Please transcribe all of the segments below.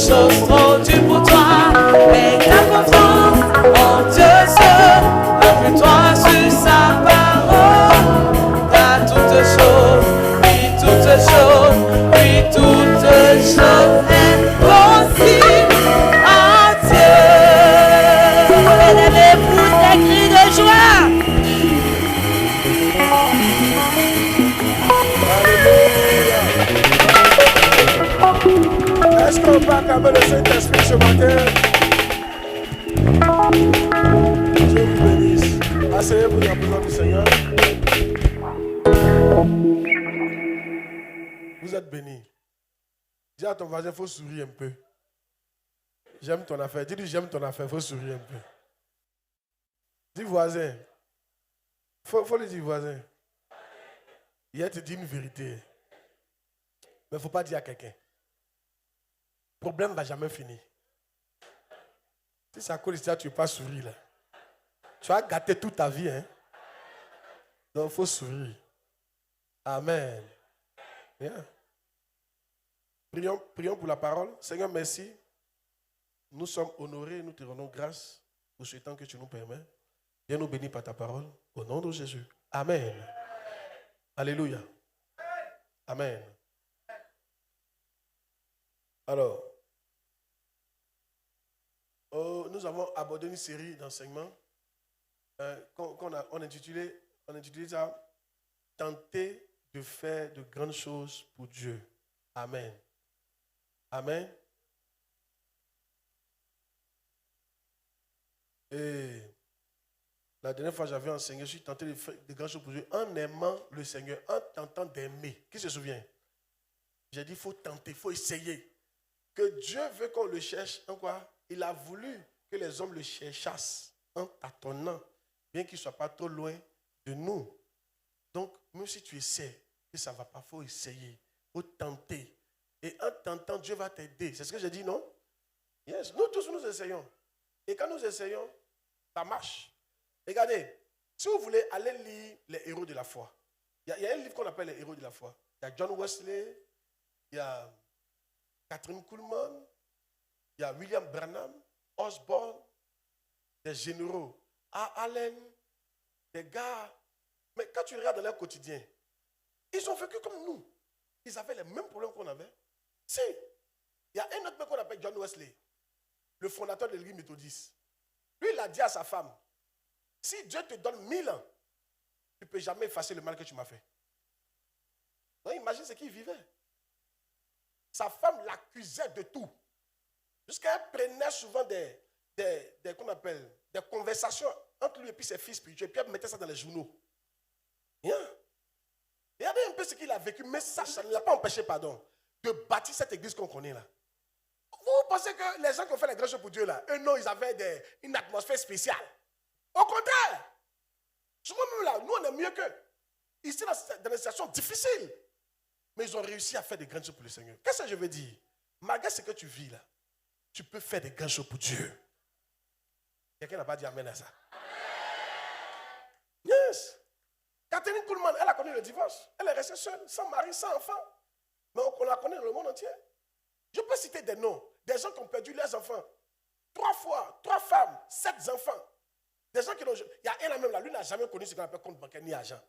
choses trop dures pour toi. Mais ta confiance en Dieu seul. Appuie-toi sur sa parole. T'as toutes choses, oui, toutes choses, oui, toutes choses est possible à Dieu. Mesdames, pousse des cris de joie. Est-ce qu'on peut acclamer le Saint-Esprit ce matin? Dieu vous bénisse. Asseyez-vous dans la présence du Seigneur. Vous êtes bénis. Dis à ton voisin, il faut sourire un peu. J'aime ton affaire. Dis-lui, j'aime ton affaire, il faut sourire un peu. Dis voisin. Faut lui dire voisin. Il te dit une vérité. Mais il ne faut pas dire à quelqu'un. Le problème ne va jamais finir. Si c'est à cause de ça, tu ne veux pas sourire. Là. Tu vas gâter toute ta vie. Hein? Donc, il faut sourire. Amen. Bien. Prions pour la parole. Seigneur, merci. Nous sommes honorés, nous te rendons grâce pour ce temps que tu nous permets. Viens nous bénir par ta parole. Au nom de Jésus. Amen. Alléluia. Amen. Alors, nous avons abordé une série d'enseignements qu'on a intitulé ça « Tenter de faire de grandes choses pour Dieu ». Amen. Amen. Et la dernière fois, j'avais enseigné, je suis tenté de faire de grandes choses pour Dieu en aimant le Seigneur, en tentant d'aimer. Qui se souvient? J'ai dit, il faut tenter, il faut essayer. Que Dieu veut qu'on le cherche en quoi? Il a voulu que les hommes le cherchassent en tâtonnant, bien qu'il ne soit pas trop loin de nous. Donc, même si tu essaies, que ça ne va pas, il faut essayer, il faut tenter. Et en tentant, Dieu va t'aider. C'est ce que j'ai dit, non? Yes, nous tous, nous essayons. Et quand nous essayons, ça marche. Regardez, si vous voulez aller lire les héros de la foi, il y a un livre qu'on appelle les héros de la foi. Il y a John Wesley, il y a Catherine Kuhlman, il y a William Branham, Osborne, des généraux, Allen, des gars. Mais quand tu regardes dans leur quotidien, ils ont vécu comme nous. Ils avaient les mêmes problèmes qu'on avait. Si, il y a un autre mec qu'on appelle John Wesley, le fondateur de l'église méthodiste. Lui, il a dit à sa femme, si Dieu te donne 1000 ans, tu ne peux jamais effacer le mal que tu m'as fait. Donc, imagine ce qu'il vivait. Sa femme l'accusait de tout. Jusqu'à elle prenait souvent des conversations entre lui et puis ses fils spirituels. Puis elle mettait ça dans les journaux. Regardez un peu ce qu'il a vécu. Mais ça ne l'a pas empêché, de bâtir cette église qu'on connaît là. Vous pensez que les gens qui ont fait les grandes choses pour Dieu là, eux non, ils avaient une atmosphère spéciale. Au contraire. Souvent même là, nous on est mieux qu'eux. Ici dans des situations difficiles. Mais ils ont réussi à faire des grandes choses pour le Seigneur. Qu'est-ce que je veux dire? Malgré ce que tu vis là, tu peux faire des grandes choses pour Dieu. Quelqu'un n'a pas dit amen à ça? Yes. Catherine Kuhlman, elle a connu le divorce. Elle est restée seule, sans mari, sans enfant. Mais on la connaît dans le monde entier. Je peux citer des noms. Des gens qui ont perdu leurs enfants. 3 fois, 3 femmes, 7 enfants. Des gens qui n'ont... Il y a un là même là, lui n'a jamais connu ce qu'on appelle compte bancaire ni argent.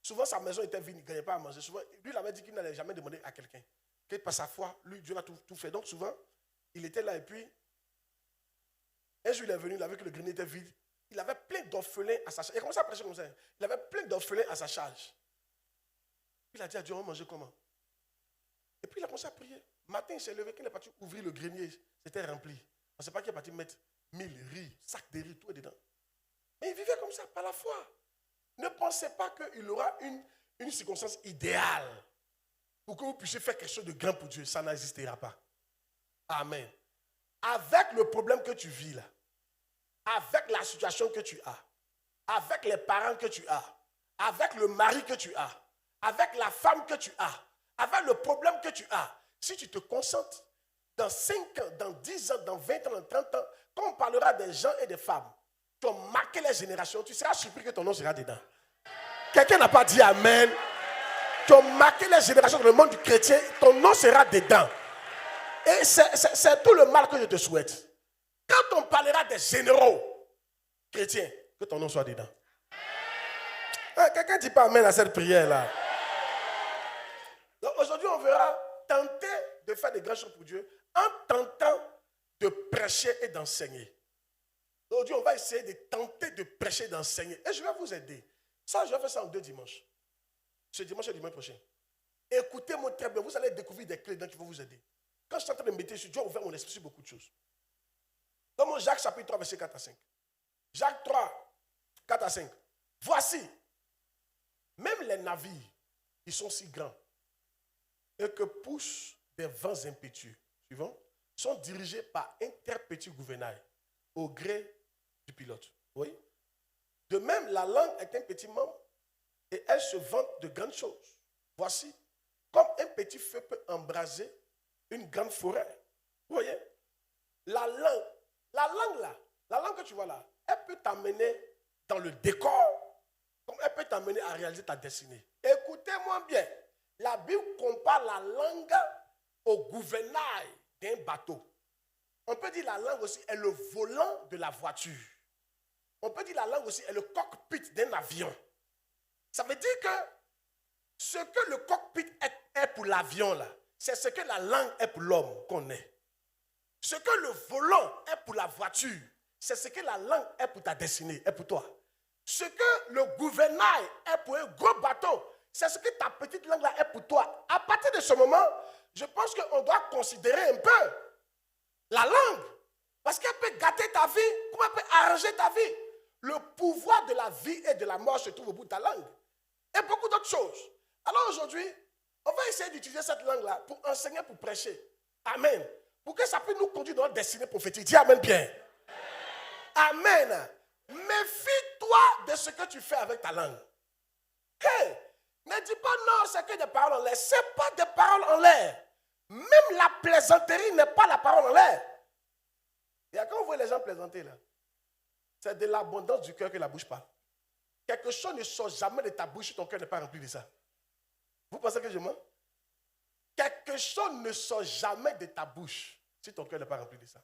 Souvent, sa maison était vide, il ne gagnait pas à manger. Souvent, lui, il avait dit qu'il n'allait jamais demander à quelqu'un. Que par sa foi, lui, Dieu l'a tout fait. Donc, souvent, il était là et puis, un jour, il est venu, il a vu que le grenier était vide. Il avait plein d'orphelins à sa charge. Il a commencé à prêcher comme ça. Il avait plein d'orphelins à sa charge. Il a dit à Dieu, on va manger comment? Et puis, il a commencé à prier. Matin, il s'est levé, quand il est parti ouvrir le grenier, c'était rempli. On ne sait pas qu'il est parti mettre 1000 riz, sacs de riz, tout est dedans. Mais il vivait comme ça, par la foi. Ne pensez pas qu'il aura une circonstance idéale pour que vous puissiez faire quelque chose de grand pour Dieu. Ça n'existera pas. Amen. Avec le problème que tu vis là, avec la situation que tu as, avec les parents que tu as, avec le mari que tu as, avec la femme que tu as, avec le problème que tu as, si tu te concentres, dans 5 ans, dans 10 ans, dans 20 ans, dans 30 ans, quand on parlera des gens et des femmes qui ont marqué les générations, tu seras surpris que ton nom sera dedans. Quelqu'un n'a pas dit amen. Qui ont marqué les générations dans le monde du chrétien, ton nom sera dedans. Et c'est tout le mal que je te souhaite. Quand on parlera des généraux chrétiens, que ton nom soit dedans. Quelqu'un dit pas amen à cette prière-là. Donc aujourd'hui, on verra tenter de faire des grandes choses pour Dieu en tentant de prêcher et d'enseigner. Aujourd'hui, on va essayer de tenter de prêcher et d'enseigner. Et je vais vous aider. Ça, je vais faire ça en 2 dimanches. Ce dimanche et dimanche prochain. Écoutez-moi très bien. Vous allez découvrir des clés qui vont vous aider. Quand je suis en train de méditer sur Dieu, on ouvert mon esprit sur beaucoup de choses. Dans mon Jacques chapitre 3, verset 4 à 5. Jacques 3, 4 à 5. Voici, même les navires, ils sont si grands et que poussent des vents impétueux, suivant, sont dirigés par un très petit gouvernail au gré du pilote. Oui. De même, la langue est un petit membre et elle se vante de grandes choses. Voici, comme un petit feu peut embraser une grande forêt. Vous voyez? La langue là, la langue que tu vois là, elle peut t'amener dans le décor, comme elle peut t'amener à réaliser ta destinée. Écoutez-moi bien, la Bible compare la langue au gouvernail d'un bateau. On peut dire la langue aussi est le volant de la voiture. On peut dire la langue aussi est le cockpit d'un avion. Ça veut dire que ce que le cockpit est pour l'avion là, c'est ce que la langue est pour l'homme qu'on est. Ce que le volant est pour la voiture, c'est ce que la langue est pour ta destinée, est pour toi. Ce que le gouvernail est pour un gros bateau, c'est ce que ta petite langue là est pour toi. À partir de ce moment, je pense qu'on doit considérer un peu la langue. Parce qu'elle peut gâter ta vie, comme elle peut arranger ta vie. Le pouvoir de la vie et de la mort se trouve au bout de ta langue. Et beaucoup d'autres choses. Alors aujourd'hui, on va essayer d'utiliser cette langue-là pour enseigner, pour prêcher. Amen. Pour que ça puisse nous conduire dans notre destinée prophétique. Dis amen bien. Amen. Méfie-toi de ce que tu fais avec ta langue. Hey, ne dis pas non, c'est que des paroles en l'air. Ce n'est pas des paroles en l'air. Même la plaisanterie n'est pas la parole en l'air. Et quand vous voyez les gens plaisanter là, c'est de l'abondance du cœur que la bouche parle. Quelque chose ne sort jamais de ta bouche si ton cœur n'est pas rempli de ça. Vous pensez que je mens? Quelque chose ne sort jamais de ta bouche si ton cœur n'est pas rempli de ça.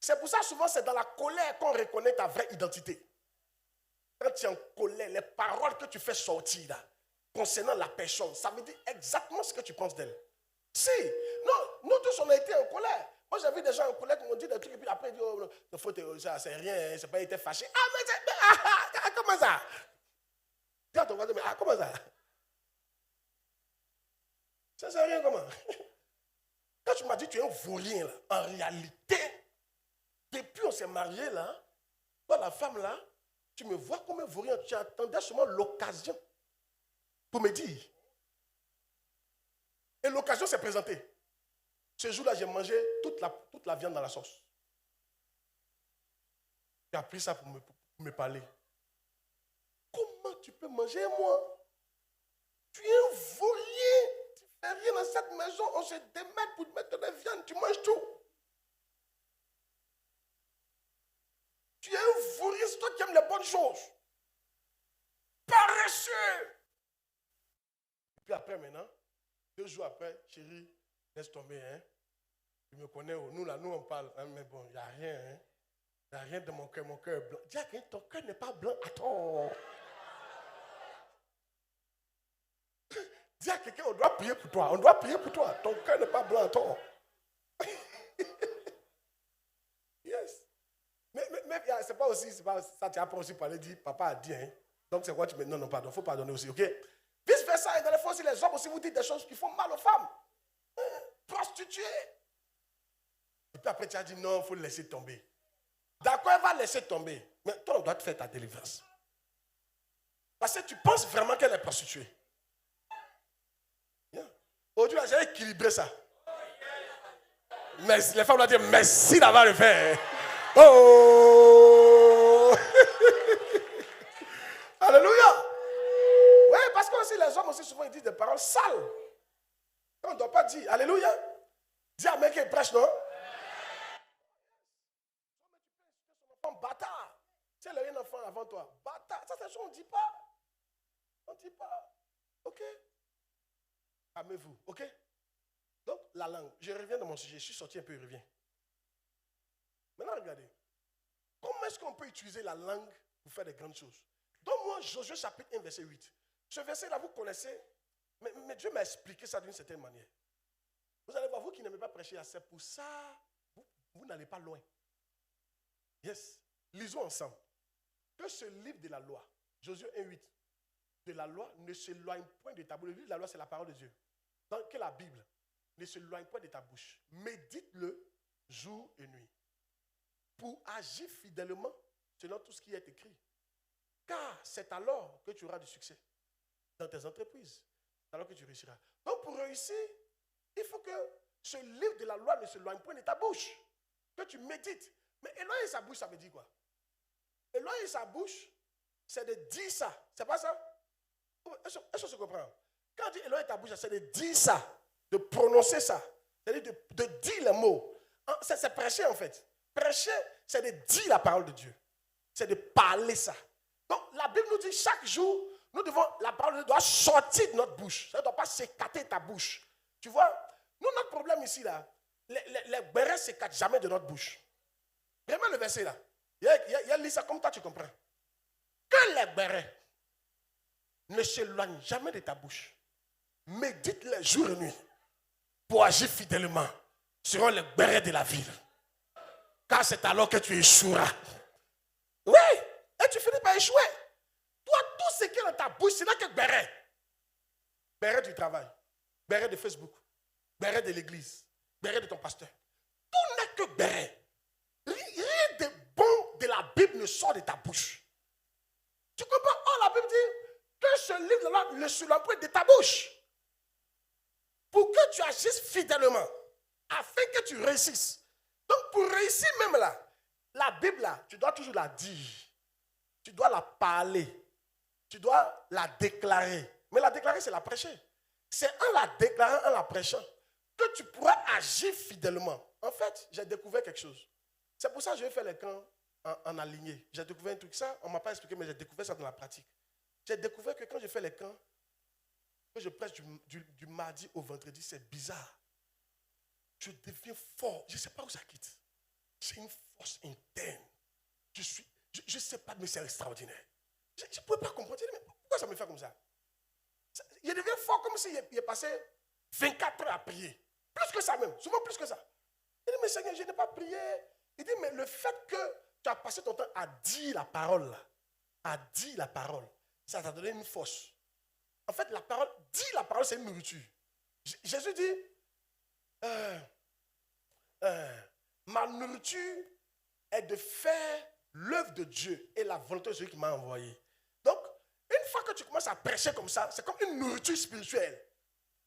C'est pour ça souvent c'est dans la colère qu'on reconnaît ta vraie identité. Quand tu es en colère, les paroles que tu fais sortir là, concernant la personne, ça veut dire exactement ce que tu penses d'elle. Si, non, nous tous on a été en colère. Moi j'ai vu des gens en colère qui m'ont dit des trucs et puis après ils disent oh, ça c'est rien, c'est pas été fâché. Ah mais comment ça? Dis à ton voisin, mais comment ça? Ça c'est rien comment? Quand tu m'as dit tu es un vaurien là, en réalité, depuis on s'est marié là, toi la femme là, tu me vois comme un vaurien, tu attendais seulement l'occasion pour me dire. Et l'occasion s'est présentée. Ce jour-là, j'ai mangé toute la viande dans la sauce. J'ai appris ça pour me parler. Comment tu peux manger moi? Tu es un vaurien. Tu ne fais rien dans cette maison. On se démène pour te mettre de la viande. Tu manges tout. Tu es un vaurien. C'est toi qui aimes les bonnes choses. Paresseux. Et puis après maintenant, 2 jours après, chérie, laisse tomber, hein. Tu me connais, nous là, nous on parle, hein, mais bon, il n'y a rien, hein. Il n'y a rien de mon cœur est blanc. Dis à quelqu'un, ton cœur n'est pas blanc à toi. Dis à quelqu'un, on doit prier pour toi, on doit prier pour toi. Ton cœur n'est pas blanc à toi. Yes. Mais c'est pas aussi, ça tu as pas aussi parlé, dit, papa a dit, hein. Donc c'est quoi tu me dis, non, pardon, il faut pardonner aussi, ok? Vice versa, et dans les fois aussi, les hommes aussi vous disent des choses qui font mal aux femmes. Prostituées. Et puis après, tu as dit non, il faut le laisser tomber. D'accord, elle va laisser tomber. Mais toi, on doit te faire ta délivrance. Parce que tu penses vraiment qu'elle est prostituée. Yeah. Aujourd'hui, j'ai équilibré ça. Mais les femmes doivent dire merci d'avoir le fait. Oh! Alléluia! Oui, parce que aussi les hommes aussi souvent ils disent des paroles sales. On ne doit pas dire alléluia. Dis à mec qui prêche, non? Son enfant bâtard. Si elle a un enfant avant toi, bâtard. Ça, c'est chose, on ne dit pas. On ne dit pas. Ok? Calmez-vous, ok? Donc, la langue. Je reviens dans mon sujet. Je suis sorti un peu, je reviens. Maintenant, regardez. Comment est-ce qu'on peut utiliser la langue pour faire des grandes choses? Donc, moi, Josué chapitre 1, verset 8. Ce verset-là, vous connaissez. Mais Dieu m'a expliqué ça d'une certaine manière. Vous allez voir, vous qui n'aimez pas prêcher, c'est pour ça, vous n'allez pas loin. Yes. Lisons ensemble. Que ce livre de la loi, Josué 1, 8, de la loi ne s'éloigne point de ta bouche. Le livre de la loi, c'est la parole de Dieu. Donc, que la Bible ne s'éloigne point de ta bouche. Médite-le jour et nuit. Pour agir fidèlement selon tout ce qui est écrit. Car c'est alors que tu auras du succès dans tes entreprises. C'est alors que tu réussiras. Donc, pour réussir, il faut que ce livre de la loi ne s'éloigne point de ta bouche. Que tu médites. Mais éloigner sa bouche, ça veut dire quoi? Éloigner sa bouche, c'est de dire ça. C'est pas ça? Est-ce que tu comprends? Quand on dit éloigner ta bouche, c'est de dire ça. De prononcer ça. C'est-à-dire de dire les mots. C'est prêcher en fait. Prêcher, c'est de dire la parole de Dieu. C'est de parler ça. Donc, la Bible nous dit chaque jour, la parole de Dieu doit sortir de notre bouche. Ça ne doit pas s'écarter ta bouche. Tu vois, nous, notre problème ici, là, les bérets ne s'écartent jamais de notre bouche. Vraiment le verset là. Il y a lu ça comme toi, tu comprends. Que les bérets ne s'éloignent jamais de ta bouche. Médite-les jour et nuit pour agir fidèlement selon les bérets de la ville. Car c'est alors que tu échoueras. Oui, et tu finis par échouer. Toi, tout ce qui est dans ta bouche, ce n'est que béret. Béret du travail, béret de Facebook, béret de l'église, béret de ton pasteur. Tout n'est que béret. Rien de bon de la Bible ne sort de ta bouche. Tu comprends? Oh, la Bible dit que ce livre-là ne s'éloigne point de ta bouche. Pour que tu agisses fidèlement, afin que tu réussisses. Donc, pour réussir même là, la Bible là, tu dois toujours la dire. Tu dois la parler. Tu dois la déclarer. Mais la déclarer, c'est la prêcher. C'est en la déclarant, en la prêchant, que tu pourras agir fidèlement. En fait, j'ai découvert quelque chose. C'est pour ça que je vais faire les camps en aligné. J'ai découvert un truc, ça, on ne m'a pas expliqué, mais j'ai découvert ça dans la pratique. J'ai découvert que quand je fais les camps, que je prêche du mardi au vendredi, c'est bizarre. Je deviens fort. Je ne sais pas où ça quitte. C'est une force interne. Je ne sais pas, mais c'est extraordinaire. Je ne pouvais pas comprendre. Mais pourquoi ça me fait comme ça? Je deviens fort comme s'il est passé 24 heures à prier. Plus que ça même. Souvent plus que ça. Il dit, mais Seigneur, je n'ai pas prié. Il dit, mais le fait que tu as passé ton temps à dire la parole, à dire la parole, ça t'a donné une force. En fait, la parole, dire la parole, c'est une nourriture. Jésus dit, ma nourriture est de faire l'œuvre de Dieu et la volonté de celui qui m'a envoyé. Donc, une fois que tu commences à prêcher comme ça, c'est comme une nourriture spirituelle.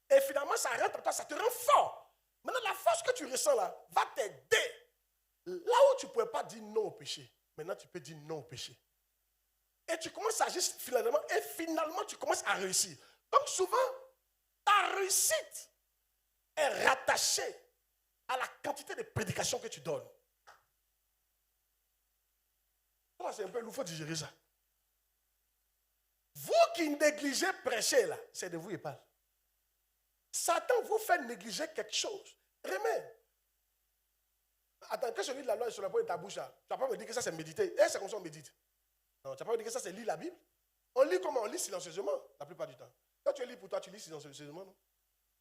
Et finalement, ça rentre en toi, ça te rend fort. Maintenant, la force que tu ressens là va t'aider. Là où tu ne pouvais pas dire non au péché, maintenant tu peux dire non au péché. Et tu commences à agir finalement, et finalement tu commences à réussir. Donc souvent, ta réussite est rattachée à la quantité de prédication que tu donnes. Là, c'est un peu lourd, il faut digérer ça. Vous qui négligez prêcher là, c'est de vous il parle. Satan vous fait négliger quelque chose. Remets. Attends, que je lis la loi sur la pointe de ta bouche là, tu vas pas me dire que ça c'est méditer. Et c'est comme ça on médite. Non, tu vas pas me dire que ça c'est lire la Bible. On lit comment? On lit silencieusement la plupart du temps. Quand tu lis pour toi, tu lis silencieusement, non?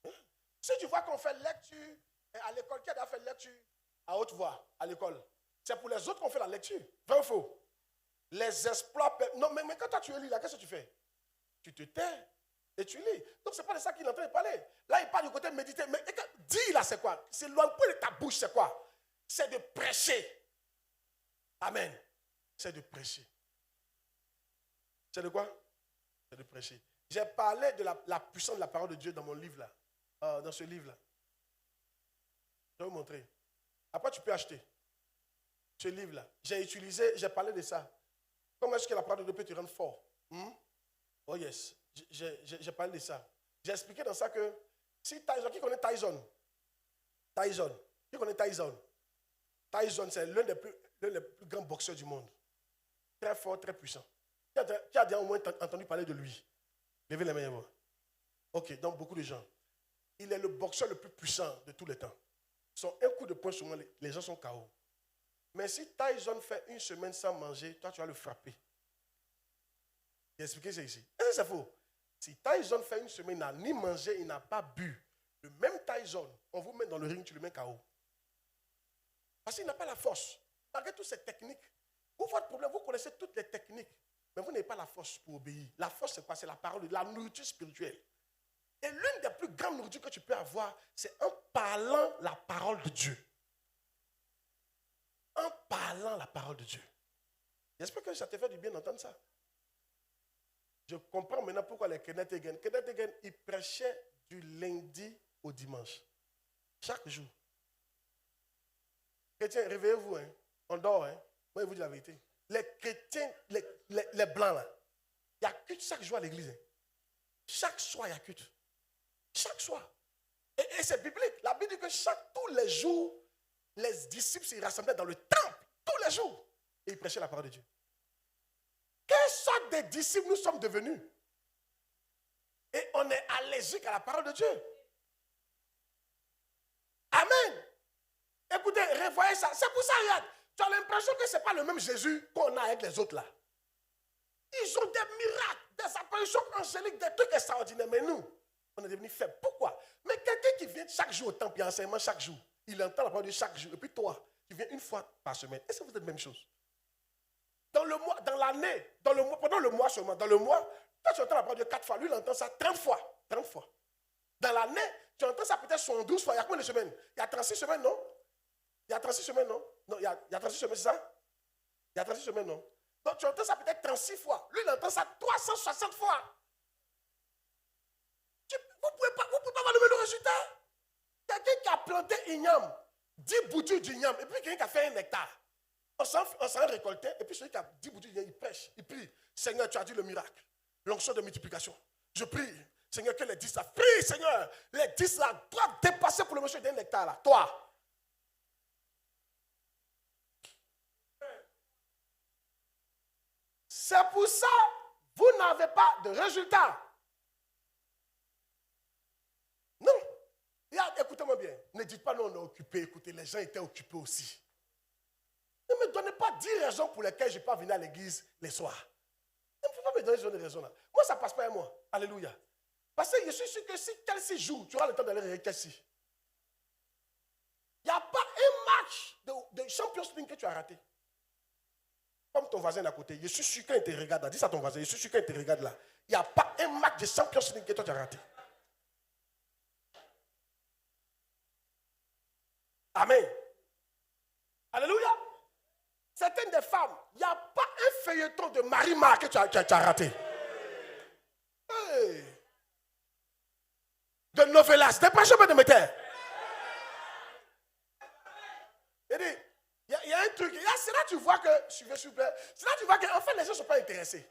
Hein? Si tu vois qu'on fait lecture à l'école, qui a fait lecture à haute voix à l'école? C'est pour les autres qu'on fait la lecture. Vrai ou faux? Les exploits. Non, mais quand toi tu lis là, qu'est-ce que tu fais? Tu te tais et tu lis. Donc c'est pas de ça qu'il est en train de parler. Là, il parle du côté méditer. Mais dis là, c'est quoi? C'est loin de ta bouche, c'est quoi? C'est de prêcher. Amen. C'est de prêcher. C'est de quoi? C'est de prêcher. J'ai parlé de la puissance de la parole de Dieu dans mon livre là. Dans ce livre là. Je vais vous montrer. Après, tu peux acheter ce livre là. J'ai parlé de ça. Comment est-ce que la parole de Dieu peut te rendre fort? Oh yes. J'ai parlé de ça. J'ai expliqué dans ça que si Tyson, qui connaît Tyson? Qui connaît Tyson? Tyson, c'est l'un des plus grands boxeurs du monde. Très fort, très puissant. Qui a déjà au moins entendu parler de lui? Levez les mains. Ok, donc beaucoup de gens. il est le boxeur le plus puissant de tous les temps. Son un coup de poing sur moi, les gens sont KO. Mais si Tyson fait une semaine sans manger, toi tu vas le frapper. J'ai expliqué ça ici. Est-ce que c'est faux? Si Tyson fait une semaine, il n'a ni mangé, il n'a pas bu. Le même Tyson, on vous met dans le ring, tu le mets KO. Parce qu'il n'a pas la force. Malgré toutes ces techniques, vous, votre problème, vous connaissez toutes les techniques, mais vous n'avez pas la force pour obéir. La force, c'est quoi? C'est la parole, la nourriture spirituelle. Et l'une des plus grandes nourritures que tu peux avoir, c'est en parlant la parole de Dieu. En parlant la parole de Dieu. J'espère que ça te fait du bien d'entendre ça. Je comprends maintenant pourquoi les Kenneth Hagin, ils prêchaient du lundi au dimanche. Chaque jour. Chrétiens, réveillez-vous. Hein. On dort. Hein. Moi, je vous dis la vérité. Les chrétiens, les blancs, là, il y a culte chaque jour à l'église. Hein. Chaque soir, il y a culte. Chaque soir. Et c'est biblique. La Bible dit que tous les jours, les disciples se rassemblaient dans le temple. Tous les jours. Et ils prêchaient la parole de Dieu. Quelle sorte de disciples nous sommes devenus? Et on est allergique à la parole de Dieu. Amen. Écoutez, revoyez ça. C'est pour ça, regarde, tu as l'impression que ce n'est pas le même Jésus qu'on a avec les autres là. Ils ont des miracles, des apparitions angéliques, des trucs extraordinaires. Mais nous, on est devenus faibles. Pourquoi? Mais quelqu'un qui vient chaque jour au temple, il y a enseignement chaque jour. Il entend la parole de Dieu chaque jour. Et puis toi, tu viens une fois par semaine. Est-ce que vous êtes la même chose? Dans le mois, dans l'année, pendant le mois seulement, dans le mois, toi tu entends la parole de Dieu 4 fois, lui il entend ça 30 fois. 30 fois. Dans l'année, tu entends ça peut-être 112 fois. Il y a combien de semaines? Il y a 36 semaines, non? Il y a 36 semaines, non? Non, il y a 36 semaines, c'est ça? Il y a 36 semaines, non? Donc tu entends ça peut-être 36 fois. Lui il entend ça 360 fois. Vous ne pouvez pas avoir le même résultat. Quelqu'un qui a planté igname, 10 boutures d'igname, et puis quelqu'un qui a fait un hectare. On s'en récoltait, et puis celui qui a 10 boutures d'igname, il prêche, il prie. Seigneur, tu as dit le miracle, l'onction de multiplication. Je prie, Seigneur, que les 10 là, prie, Seigneur, les 10 là doivent dépasser pour le monsieur d'un hectare là. Toi. C'est pour ça, vous n'avez pas de résultat. Non. Écoutez-moi bien. Ne dites pas non, on est occupé. Écoutez, les gens étaient occupés aussi. Ne me donnez pas 10 raisons pour lesquelles je ne peux pas venir à l'église les soirs. Ne pouvez pas me donner des raisons là. Moi, ça ne passe pas à moi. Alléluia. Parce que je suis sûr que si Chelsea joue, tu auras le temps d'aller avec Chelsea. Il n'y a pas un match de Champions League que tu as raté. Comme ton voisin d'à côté. Je suis sûr qu'il te regarde là. Dis ça à ton voisin. Je suis sûr qu'il te regarde là. Il n'y a pas un match de Champions League que toi tu as raté. Amen. Alléluia. Certaines des femmes, il n'y a pas un feuilleton de Marie-Marc que tu as raté. Hey. De novelas, de prêcheurs de métier. Il y a un truc. C'est là que tu vois que, suivez s'il vous plaît, c'est là que tu vois qu'en fait les gens ne sont pas intéressés.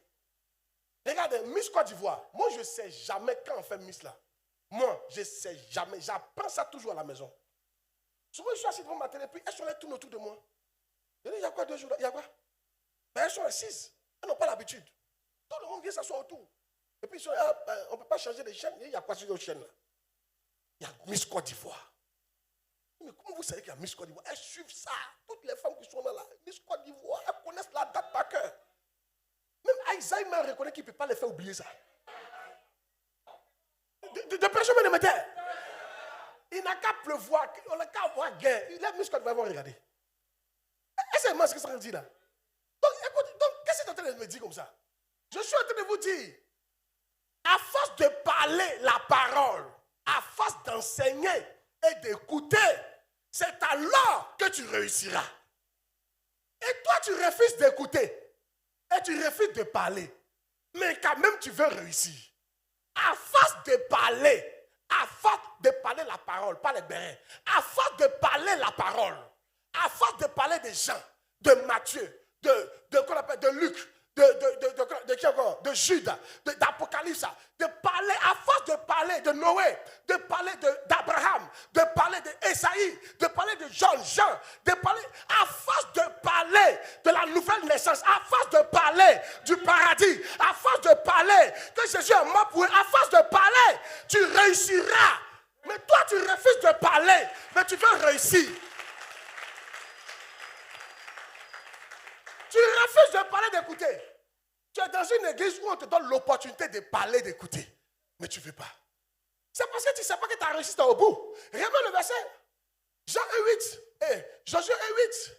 Regarde, Miss Côte d'Ivoire, moi je ne sais jamais quand on fait Miss là. Moi, je ne sais jamais. J'apprends ça toujours à la maison. Souvent, je suis assis devant ma télé, puis elles sont là, tournent autour de moi. Je dis, il y a quoi 2 jours là? Il y a quoi? Ben, elles sont assises. Elles n'ont pas l'habitude. Tout le monde vient s'asseoir autour. Et puis, ils sont là, on ne peut pas changer de chaîne. Il y a quoi sur les chaînes là? Il y a Miss Côte d'Ivoire. Mais comment vous savez qu'il y a Miss Côte d'Ivoire? Elles suivent ça. Toutes les femmes qui sont là, Miss Côte d'Ivoire, elles connaissent la date par cœur. Même Alzheimer reconnaît qu'il ne peut pas les faire oublier ça. De prêcher de métier. Il n'a qu'à pleuvoir, on n'a qu'à avoir guerre. Les muscles vont regarder. Est-ce que c'est ce que ça veut dire là? Donc, écoute, qu'est-ce que tu es en train de me dire comme ça? Je suis en train de vous dire, à force de parler la parole, à force d'enseigner et d'écouter, c'est alors que tu réussiras. Et toi, tu refuses d'écouter et tu refuses de parler. Mais quand même, tu veux réussir. À force de parler la parole, pas les bérets, à force de parler la parole, à force de parler des gens, de Matthieu, de Luc, de qui encore? De Jude, d'Apocalypse, de parler, à force de parler de Noé, de parler d'Abraham, de parler d'Esaïe, de parler de Jean, de parler, à force de parler de la nouvelle naissance, à force de parler du paradis, à force de parler que Jésus est mort pour eux, à force de parler, tu réussiras. Mais réussir. Tu refuses de parler, d'écouter. Tu es dans une église où on te donne l'opportunité de parler, d'écouter. Mais tu ne veux pas. C'est parce que tu ne sais pas que tu as réussi au bout. Remets le verset. Jean 1,8. Josué 1,8.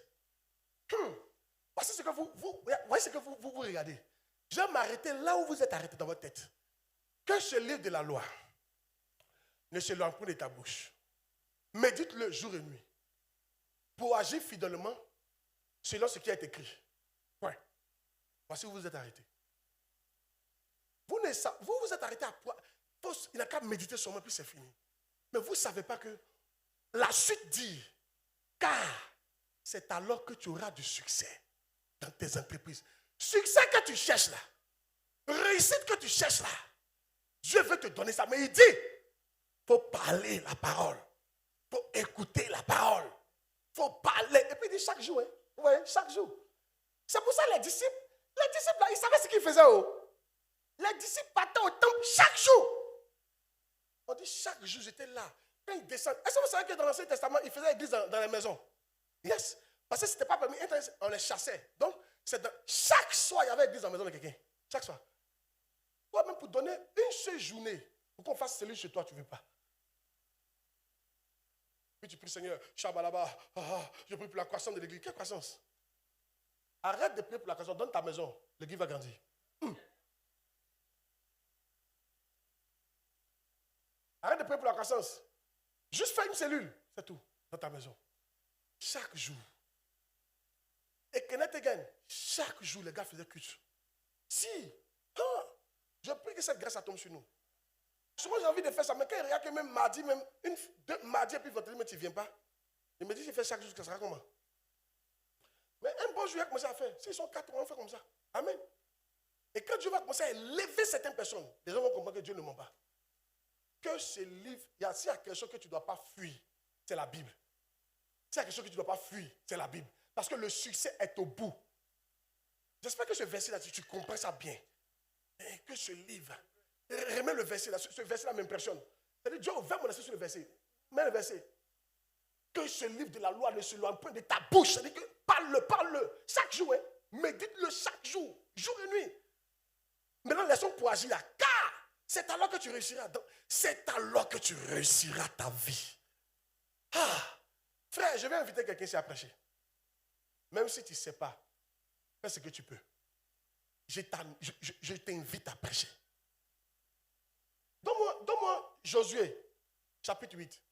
Voici ce que voyez ce que vous regardez. Je vais m'arrêter là où vous êtes arrêté dans votre tête. Que ce livre de la loi ne s'éloigne point de ta bouche. Médite-le jour et nuit. Pour agir fidèlement selon ce qui est écrit. Point. Voici où vous êtes arrêté. Vous vous êtes arrêté à point. Il n'a qu'à méditer sur moi, puis c'est fini. Mais vous ne savez pas que la suite dit, car c'est alors que tu auras du succès dans tes entreprises. Succès que tu cherches là, réussite que tu cherches là, Dieu veut te donner ça. Mais il dit, il faut parler la parole. Il faut écouter la parole. Il faut parler. Et puis il dit chaque jour, hein, vous voyez, chaque jour. C'est pour ça les disciples là, ils savaient ce qu'ils faisaient. Les disciples partaient au temple chaque jour. On dit chaque jour, j'étais là. Quand ils descendent, est-ce que vous savez que dans l'Ancien Testament, ils faisaient l'église dans les maisons? Yes. Parce que ce n'était pas permis. On les chassait. Donc, chaque soir, il y avait l'église dans la maison de quelqu'un. Chaque soir. Toi, même pour donner une seule journée, pour qu'on fasse celui chez toi, tu ne veux pas. Puis tu pries, Seigneur, Shabalaba, je prie pour la croissance de l'église. Quelle croissance? Arrête de prier pour la croissance. Donne ta maison. L'église va grandir. Arrête de prier pour la croissance. Juste fais une cellule, c'est tout, dans ta maison. Chaque jour. Et Kenneth Hagin, chaque jour, les gars faisaient culte. Si, je prie que cette grâce tombe sur nous. Souvent, j'ai envie de faire ça, mais quand il regarde que même mardi, deux mardi, et puis vendredi, mais tu ne viens pas. Il me dit, je fais chaque jour, ça sera comment? Mais un bon jour, il a commencé à faire. S'ils sont 4, on va faire comme ça. Amen. Et quand Dieu va commencer à élever certaines personnes, les gens vont comprendre que Dieu ne ment pas. Que ce livre, s'il y a quelque chose que tu ne dois pas fuir, c'est la Bible. S'il y a quelque chose que tu ne dois pas fuir, c'est la Bible. Parce que le succès est au bout. J'espère que ce verset-là, tu comprends ça bien. Et que ce livre, remets le verset là, ce verset-là m'impressionne. C'est-à-dire, Dieu ouvert mon esprit sur le verset. Mets le verset. Que ce livre de la loi ne s'éloigne point de ta bouche. C'est-à-dire que parle-le. Chaque jour, hein, médite-le chaque jour, jour et nuit. Maintenant, laissons pour agir là. Car c'est alors que tu réussiras. C'est alors que tu réussiras ta vie. Frère, je vais inviter quelqu'un ici à prêcher. Même si tu ne sais pas, fais ce que tu peux. Je t'invite à prêcher. Donne-moi Josué, chapitre 8,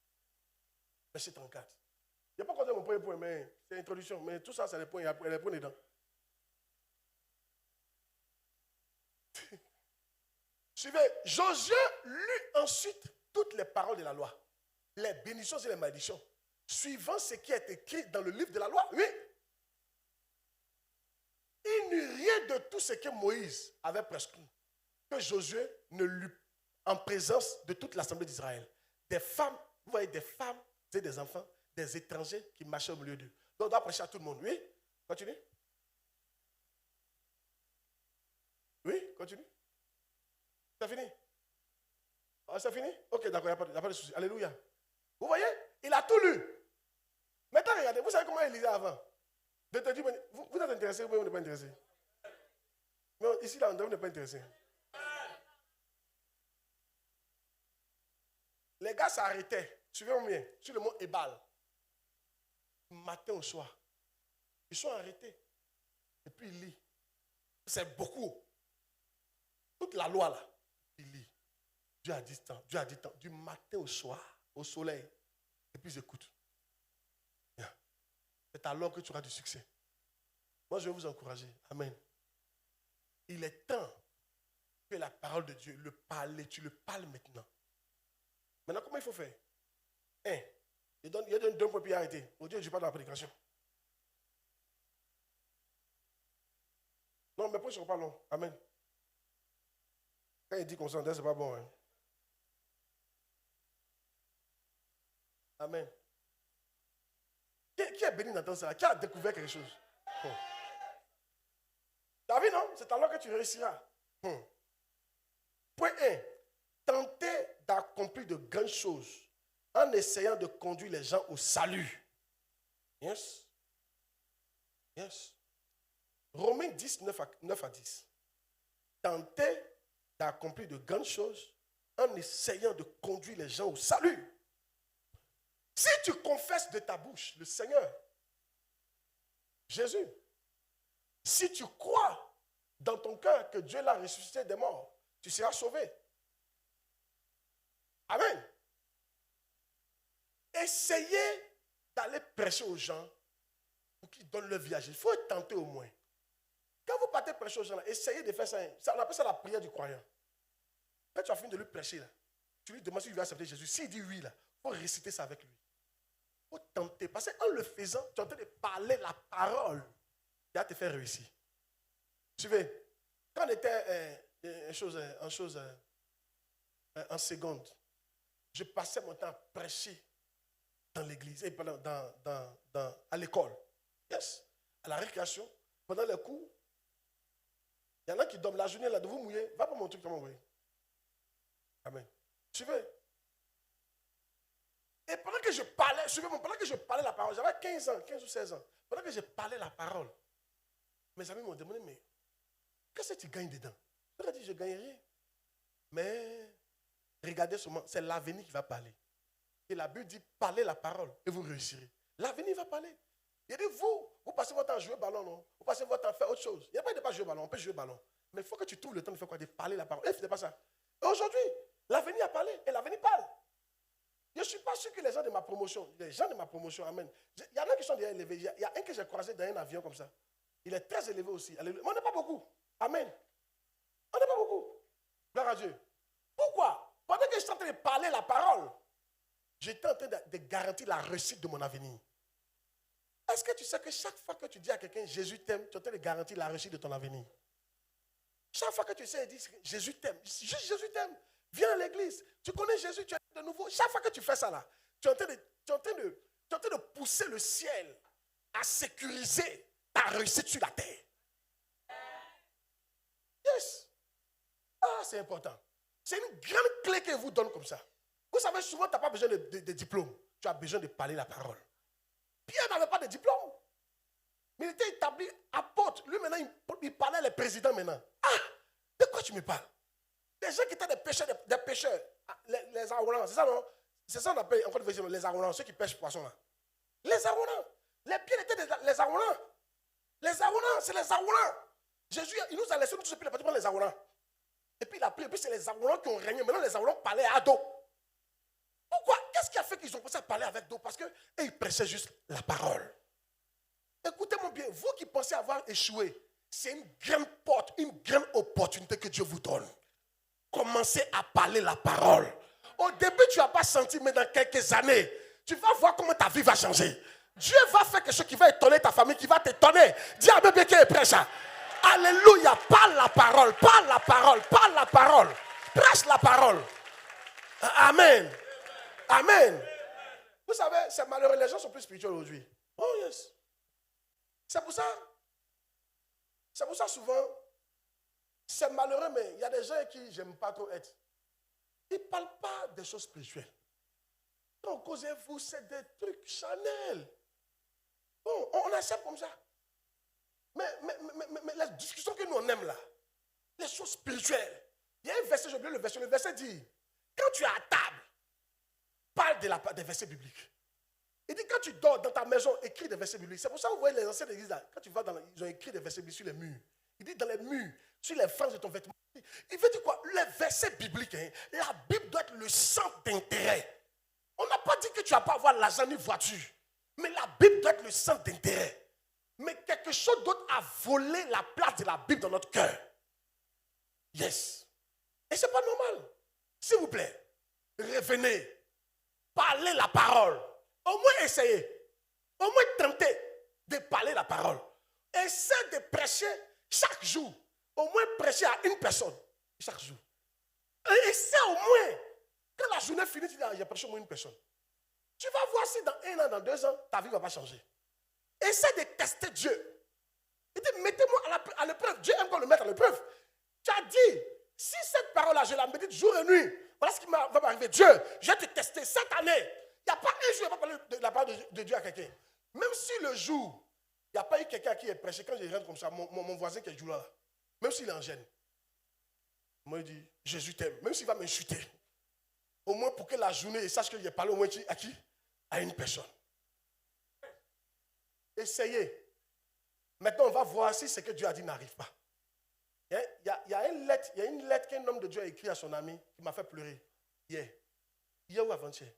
verset 34. Il n'y a pas compté mon premier point, mais c'est l'introduction. Mais tout ça, c'est les points. Il y a les points dedans. Suivez. Josué lut ensuite toutes les paroles de la loi, les bénédictions et les malédictions, suivant ce qui est écrit dans le livre de la loi. Oui. Il n'eut rien de tout ce que Moïse avait prescrit, que Josué ne lut en présence de toute l'assemblée d'Israël. Des femmes, vous voyez, des femmes et des enfants, des étrangers qui marchaient au milieu d'eux. Donc on doit prêcher à tout le monde. Oui, continue. Oui, continue. C'est fini? C'est fini? Ok, d'accord, il n'y a pas de souci. Alléluia. Vous voyez, il a tout lu. Maintenant, regardez, vous savez comment il lisait avant? Vous êtes intéressé ou vous n'êtes pas intéressé? Non, ici, là, on n'est pas intéressé. Les gars s'arrêtaient, suivez-moi bien, sur le mont Ebal. Matin au soir. Ils sont arrêtés. Et puis ils lisent. C'est beaucoup. Toute la loi là, ils lisent. Dieu a dit tant, Dieu a dit tant. Du matin au soir, au soleil. Et puis ils écoutent. C'est alors que tu auras du succès. Moi, je vais vous encourager. Amen. Il est temps que la parole de Dieu, tu le parles maintenant. Maintenant, comment il faut faire? Il donne deux points puis arrêter. Au Dieu, je parle de la prédication. Non, mais pourquoi je ne parle pas long? Amen. Quand il dit qu'on s'entend, ce n'est pas bon. Hein? Amen. Qui est béni d'entendre ça? Qui a découvert quelque chose? T'as vu, non? C'est alors que tu réussiras. Point 1. Tenter d'accomplir de grandes choses en essayant de conduire les gens au salut. Yes. Yes. Romains 10, 9 à 10. Tentez d'accomplir de grandes choses en essayant de conduire les gens au salut. Si tu confesses de ta bouche le Seigneur, Jésus, si tu crois dans ton cœur que Dieu l'a ressuscité des morts, tu seras sauvé. Amen. Essayez d'aller prêcher aux gens pour qu'ils donnent leur vie à Jésus. Il faut tenter au moins. Quand vous partez prêcher aux gens, là, essayez de faire ça. On appelle ça la prière du croyant. Quand tu as fini de lui prêcher, là, tu lui demandes si il veut accepter Jésus. S'il dit oui, il faut réciter ça avec lui. Il faut tenter. Parce qu'en le faisant, tu es en train de parler la parole qui va te faire réussir. Suivez. Quand on était en seconde, je passais mon temps à prêcher dans l'église, et à l'école. Yes. À la récréation, pendant les cours, il y en a qui dorment la journée là, de vous mouiller. Va pas mon truc comment vous voyez. Amen. Suivez. Et pendant que je parlais, pendant que je parlais la parole, j'avais 15 ou 16 ans. Pendant que je parlais la parole, mes amis m'ont demandé, mais qu'est-ce que tu gagnes dedans? Je leur ai dit, je ne gagne rien. Mais regardez seulement, c'est l'avenir qui va parler. Et la Bible dit, parlez la parole et vous réussirez. L'avenir va parler. Il dit, vous passez votre temps à jouer au ballon, non? Vous passez votre temps à faire autre chose. Il n'y a pas de pas jouer au ballon, on peut jouer au ballon. Mais il faut que tu trouves le temps de faire quoi? De parler la parole. Et ce n'est pas ça. Et aujourd'hui, l'avenir a parlé et l'avenir parle. Je ne suis pas sûr que les gens de ma promotion, amen. Il y en a qui sont déjà élevés. Il y a un que j'ai croisé dans un avion comme ça. Il est très élevé aussi. Mais on n'est pas beaucoup. Amen. On n'est pas beaucoup. Gloire à Dieu. Pourquoi? Pendant que je suis en train de parler la parole, j'étais en train de garantir la réussite de mon avenir. Est-ce que tu sais que chaque fois que tu dis à quelqu'un Jésus t'aime, tu es en train de garantir la réussite de ton avenir? Chaque fois que tu sais dire Jésus t'aime, juste Jésus t'aime, viens à l'église, tu connais Jésus, tu es de nouveau. Chaque fois que tu fais ça là, tu es en train de pousser le ciel à sécuriser ta réussite sur la terre. Yes. Ah, c'est important. C'est une grande clé que vous donne comme ça. Vous savez, souvent, tu n'as pas besoin de diplôme. Tu as besoin de parler la parole. Pierre n'avait pas de diplôme. Mais il était établi apôtre. Lui, maintenant, il parlait les présidents maintenant. Ah, de quoi tu me parles? Des gens qui étaient des pêcheurs. Les arrogants, c'est ça, non? C'est ça qu'on appelle, encore une fois, les arrogants, ceux qui pêchent poissons là. Les arrogants. Les pieds étaient les arrogants. Les arrogants, c'est les arrogants. Jésus, il nous a laissé nous tous les pratiquement les arrogants. Et puis il a pris, et puis c'est les arrogants qui ont régné. Maintenant, les arrogants parlaient à dos. Pourquoi? Qu'est-ce qui a fait qu'ils ont commencé à parler avec d'autres? Parce qu'ils prêchaient juste la parole. Écoutez-moi bien, vous qui pensez avoir échoué, c'est une grande porte, une grande opportunité que Dieu vous donne. Commencez à parler la parole. Au début, tu n'as pas senti, mais dans quelques années, tu vas voir comment ta vie va changer. Dieu va faire quelque chose qui va étonner ta famille, qui va t'étonner. Dis à bébé qui est prêche. Alléluia, parle la parole, parle la parole, parle la parole. Prêche la parole. Amen. Amen. Vous savez, c'est malheureux, les gens sont plus spirituels aujourd'hui. Oh yes. C'est pour ça souvent, c'est malheureux, mais il y a des gens qui j'aime pas trop être. Ils ne parlent pas des choses spirituelles. Donc, causez-vous, c'est des trucs Chanel. Bon, on accepte comme ça. Mais les discussions que nous on aime là, les choses spirituelles. Il y a un verset, j'ai oublié le verset. Le verset dit, quand tu es à table, parle des versets bibliques. Il dit, quand tu dors dans ta maison, écris des versets bibliques. C'est pour ça que vous voyez les anciens d'église là, quand tu vas ils ont écrit des versets bibliques sur les murs. Il dit dans les murs, sur les franges de ton vêtement. Il veut dire quoi? Les versets bibliques, hein, la Bible doit être le centre d'intérêt. On n'a pas dit que tu vas pas avoir l'argent ni voiture. Mais la Bible doit être le centre d'intérêt. Mais quelque chose d'autre a volé la place de la Bible dans notre cœur. Yes. Et ce n'est pas normal. S'il vous plaît, revenez. Parlez la parole. Au moins essayez. Au moins tentez de parler la parole. Essayez de prêcher chaque jour. Au moins prêcher à une personne chaque jour. Et essaie au moins. Quand la journée finit, tu dis, j'ai prêché au moins une personne. Tu vas voir si dans 1 an, dans 2 ans, ta vie ne va pas changer. Essaie de tester Dieu. Il dit, mettez-moi à l'épreuve. Dieu aime qu'on le mette à l'épreuve. Tu as dit, si cette parole-là, je la médite jour et nuit, voilà ce qui va m'arriver. Dieu, je vais te tester cette année. Il n'y a pas un jour, il n'y a pas parlé de la part de Dieu à quelqu'un. Même si le jour, il n'y a pas eu quelqu'un qui est prêché, quand je rentre comme ça, mon voisin qui est jour là, même s'il est en gêne, moi il dit, Jésus t'aime, même s'il va m'insulter. Au moins pour que la journée, il sache qu'il a parlé au moins à qui? À une personne. Essayez. Maintenant, on va voir si ce que Dieu a dit n'arrive pas. Il y a une lettre qu'un homme de Dieu a écrite à son ami qui m'a fait pleurer. Hier ou avant-hier.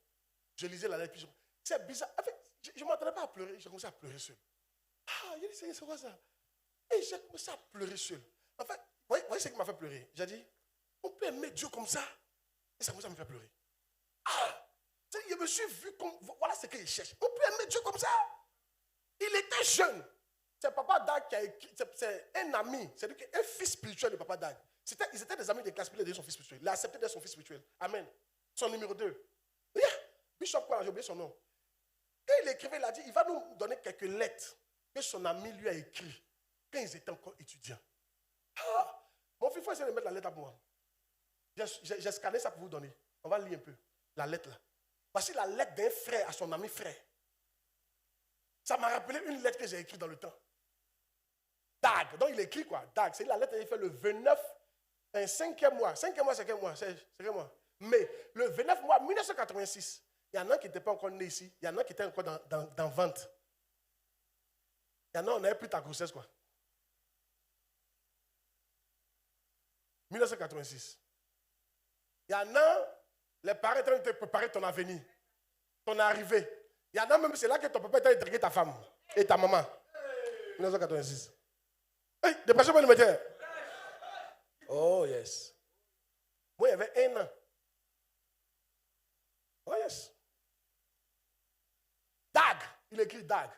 Je lisais la lettre, puis c'est bizarre. En fait, je ne m'attendais pas à pleurer, j'ai commencé à pleurer seul. Ah, il a dit, c'est quoi ça? Et j'ai commencé à pleurer seul. En fait, vous voyez ce qui m'a fait pleurer? J'ai dit, on peut aimer Dieu comme ça. Et ça me fait pleurer. Ah, je me suis vu comme, voilà ce qu'il cherche. On peut aimer Dieu comme ça. Il était jeune. C'est Papa Dag qui a écrit, c'est un ami, c'est-à-dire un fils spirituel de Papa Dag. Ils étaient des amis de classe, puis il a donné son fils spirituel. Il a accepté d'être son fils spirituel. Amen. Son numéro 2. Yeah. Bishop, quoi, j'ai oublié son nom. Quand il écrivait, il a dit, il va nous donner quelques lettres que son ami lui a écrites quand ils étaient encore étudiants. Ah, mon fils, il faut essayer de mettre la lettre à moi. J'ai scanné ça pour vous donner. On va lire un peu la lettre là. Voici la lettre d'un frère à son ami frère. Ça m'a rappelé une lettre que j'ai écrite dans le temps. Dag. Donc il écrit quoi? Dag. C'est la lettre qu'il fait le 29, un 5e mois. 5e mois, c'est quel mois? C'est quel mois? Mais le 29 mois 1986, il y en a qui n'étaient pas encore nés ici. Il y en a qui étaient encore dans vente. Il y en a, on n'avait plus ta grossesse, quoi. 1986. Il y en a, les parents étaient en train de te préparer ton avenir, ton arrivée. Il y en a même, c'est là que ton papa était intrigué ta femme et ta maman. 1986. Hey, dépression monétaire. Oh, yes. Moi, il y avait 1 an. Oh, yes. Dag. Il écrit Dag.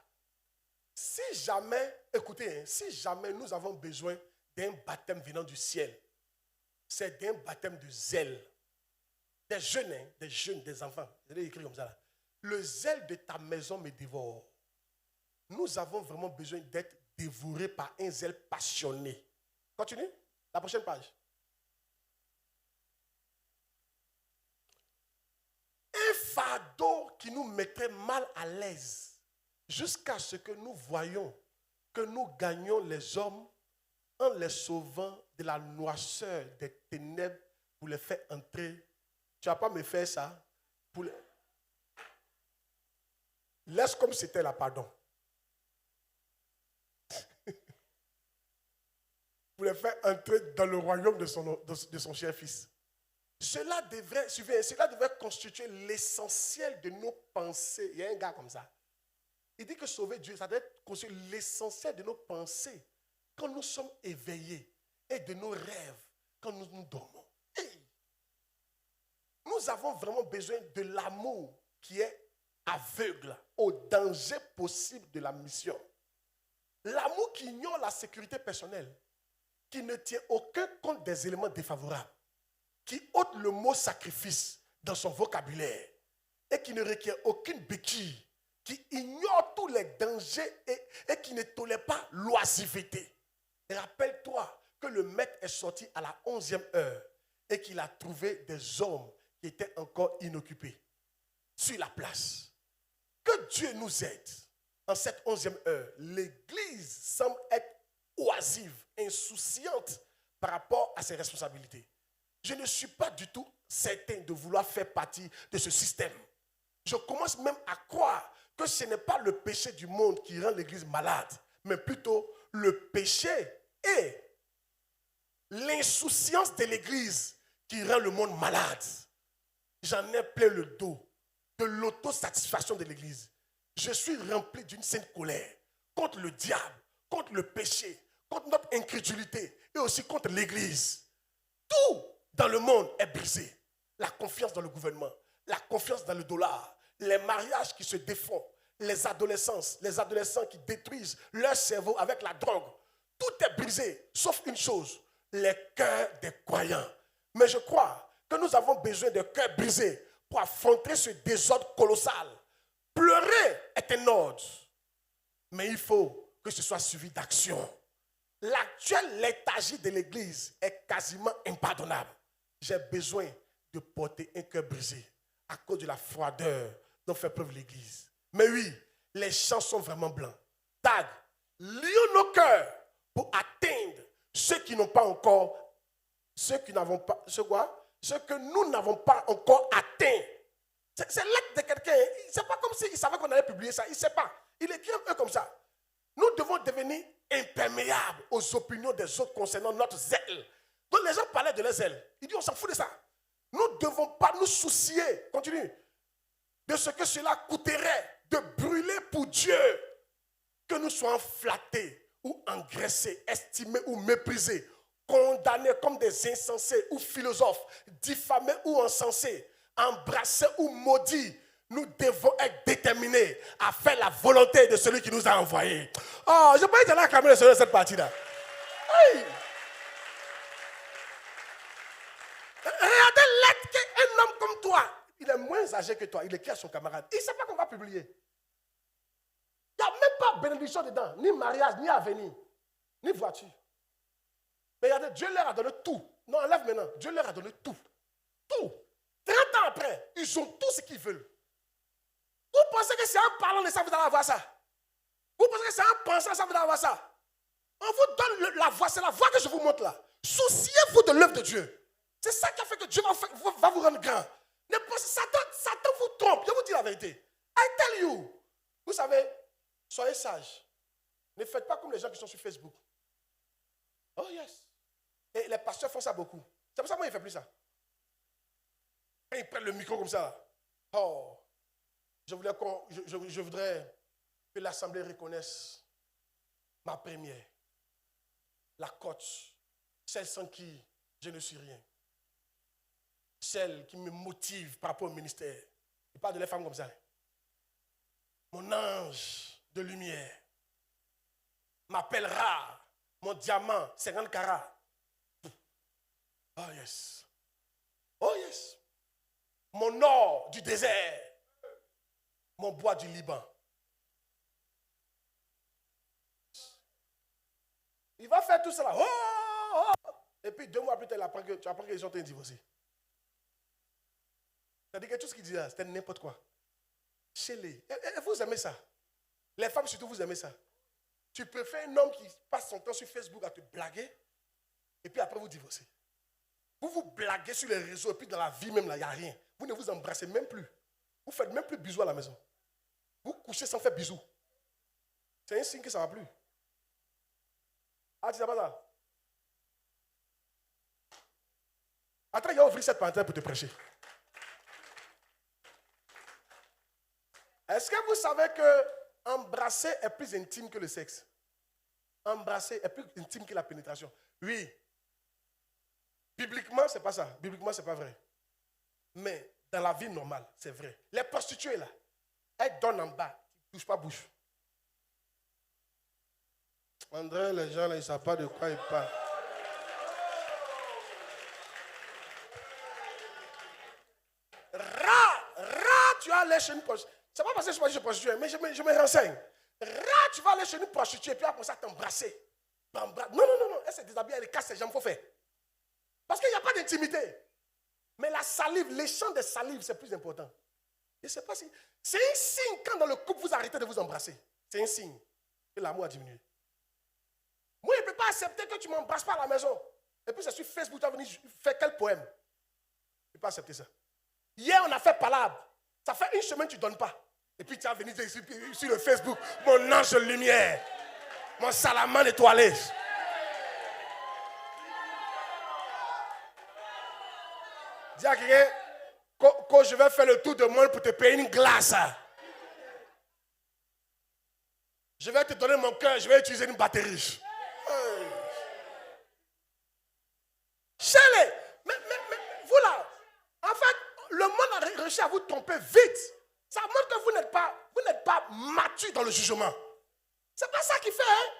Si jamais, écoutez, si jamais nous avons besoin d'un baptême venant du ciel, c'est d'un baptême de zèle. Des jeunes, des enfants. Je l'ai écrit comme ça là. Le zèle de ta maison me dévore. Nous avons vraiment besoin d'être dévorés par un zèle passionné. Continue. La prochaine page. Un fardeau qui nous mettrait mal à l'aise jusqu'à ce que nous voyions que nous gagnons les hommes en les sauvant de la noirceur des ténèbres pour les faire entrer. Tu ne vas pas me faire ça pour les... Laisse comme c'était là, pardon. Pour les faire entrer dans le royaume de son cher fils. Cela devrait constituer l'essentiel de nos pensées. Il y a un gars comme ça. Il dit que sauver Dieu, ça doit constituer l'essentiel de nos pensées quand nous sommes éveillés et de nos rêves quand nous dormons. Hey! Nous avons vraiment besoin de l'amour qui est aveugle au danger possible de la mission. L'amour qui ignore la sécurité personnelle, qui ne tient aucun compte des éléments défavorables, qui ôte le mot sacrifice dans son vocabulaire et qui ne requiert aucune béquille, qui ignore tous les dangers et qui ne tolère pas l'oisiveté. Rappelle-toi que le maître est sorti à la 11e heure et qu'il a trouvé des hommes qui étaient encore inoccupés sur la place. Que Dieu nous aide. En cette 11e heure, l'Église semble être oisive, insouciante par rapport à ses responsabilités. Je ne suis pas du tout certain de vouloir faire partie de ce système. Je commence même à croire que ce n'est pas le péché du monde qui rend l'Église malade, mais plutôt le péché et l'insouciance de l'Église qui rend le monde malade. J'en ai plein le dos de l'autosatisfaction de l'Église. Je suis rempli d'une sainte colère contre le diable, contre le péché, contre notre incrédulité et aussi contre l'Église. Tout dans le monde est brisé. La confiance dans le gouvernement, la confiance dans le dollar, les mariages qui se défont, les adolescents qui détruisent leur cerveau avec la drogue. Tout est brisé, sauf une chose, les cœurs des croyants. Mais je crois que nous avons besoin de cœurs brisés pour affronter ce désordre colossal. Pleurer est un ordre, mais il faut que ce soit suivi d'action. L'actuelle léthargie de l'Église est quasiment impardonnable. J'ai besoin de porter un cœur brisé à cause de la froideur dont fait preuve l'Église. Mais oui, les champs sont vraiment blancs. Tag, lions nos cœurs pour atteindre ceux qui n'ont pas encore, ceux qui n'avons pas, ce que nous n'avons pas encore atteint. C'est l'acte de quelqu'un. C'est pas comme s'il savait qu'on allait publier ça. Il ne sait pas. Il écrit un peu comme ça. Nous devons devenir imperméables aux opinions des autres concernant notre zèle. Donc les gens parlaient de leur zèle. Il dit on s'en fout de ça. Nous ne devons pas nous soucier, continue, de ce que cela coûterait de brûler pour Dieu. Que nous soyons flattés ou engraissés, estimés ou méprisés, condamnés comme des insensés ou philosophes, diffamés ou encensés, embrassés ou maudits, nous devons être déterminés à faire la volonté de celui qui nous a envoyés. Oh, je peux être dans la caméra sur cette partie-là. Hey. Regardez l'être qu'un homme comme toi, il est moins âgé que toi, il écrit à son camarade. Il ne sait pas qu'on va publier. Il n'y a même pas bénédiction dedans, ni mariage, ni avenir, ni voiture. Mais regardez, Dieu leur a donné tout. Non, enlève maintenant. Dieu leur a donné tout. Tout. 30 ans après, ils ont tout ce qu'ils veulent. Vous pensez que c'est en parlant de ça, vous allez avoir ça? Vous pensez que c'est en pensant ça, vous allez avoir ça? On vous donne la voie, c'est la voie que je vous montre là. Souciez-vous de l'œuvre de Dieu. C'est ça qui a fait que Dieu va vous rendre grand. Satan vous trompe, je vous dis la vérité. I tell you. Vous savez, soyez sages. Ne faites pas comme les gens qui sont sur Facebook. Oh yes. Et les pasteurs font ça beaucoup. C'est pour ça que moi, il ne fait plus ça. Quand ils prennent le micro comme ça. Oh. Je voudrais que l'Assemblée reconnaisse ma première. La coach. Celle sans qui je ne suis rien. Celle qui me motive par rapport au ministère. Il parle de les femmes comme ça. Mon ange de lumière m'appellera mon diamant 50 carats. Oh yes. Oh yes. Mon or du désert. Mon bois du Liban. Il va faire tout cela. Oh, oh. Et puis 2 mois plus tard, tu apprends qu'ils sont divorcés. C'est-à-dire que tout ce qu'il dit là, c'était n'importe quoi. Chez les. Et vous aimez ça. Les femmes surtout, vous aimez ça. Tu préfères un homme qui passe son temps sur Facebook à te blaguer et puis après vous divorcez. Vous vous blaguez sur les réseaux et puis dans la vie même là, il n'y a rien. Vous ne vous embrassez même plus. Vous ne faites même plus bisous à la maison. Vous couchez sans faire bisous. C'est un signe que ça ne va plus. Ah, tu sais pas ça? Attends, il a ouvert cette parenthèse pour te prêcher. Est-ce que vous savez que embrasser est plus intime que le sexe? Embrasser est plus intime que la pénétration. Oui. Bibliquement, ce n'est pas ça. Bibliquement, ce n'est pas vrai. Mais dans la vie normale, c'est vrai. Les prostituées, là, elles donnent en bas. Ils ne touchent pas bouche. André, les gens, là, ils ne savent pas de quoi ils parlent. Rare, tu vas aller chez une prostituée. Ce n'est pas parce que je suis prostituée, mais je me renseigne. Rare, tu vas aller chez une prostituée et puis après ça t'embrasser. Non. Elle se déshabille, elle casse ses jambes, il faut faire. Parce qu'il n'y a pas d'intimité. Mais la salive, l'échange de salive, c'est plus important. Je ne sais pas si. C'est un signe quand dans le couple vous arrêtez de vous embrasser. C'est un signe que l'amour a diminué. Moi, je ne peux pas accepter que tu ne m'embrasses pas à la maison. Et puis c'est sur Facebook, tu vas venir faire quel poème? Je ne peux pas accepter ça. Hier, on a fait palabre. Ça fait 1 semaine que tu ne donnes pas. Et puis tu vas venir sur le Facebook, mon ange de lumière, mon salamandre étoilé. Dis à quelqu'un que je vais faire le tour du monde pour te payer une glace. Je vais te donner mon cœur, je vais utiliser une batterie. Chez-les. Mais vous là, en fait, le monde a réussi à vous tromper vite. Ça montre que vous n'êtes pas mature dans le jugement. C'est pas ça qui fait. Hein?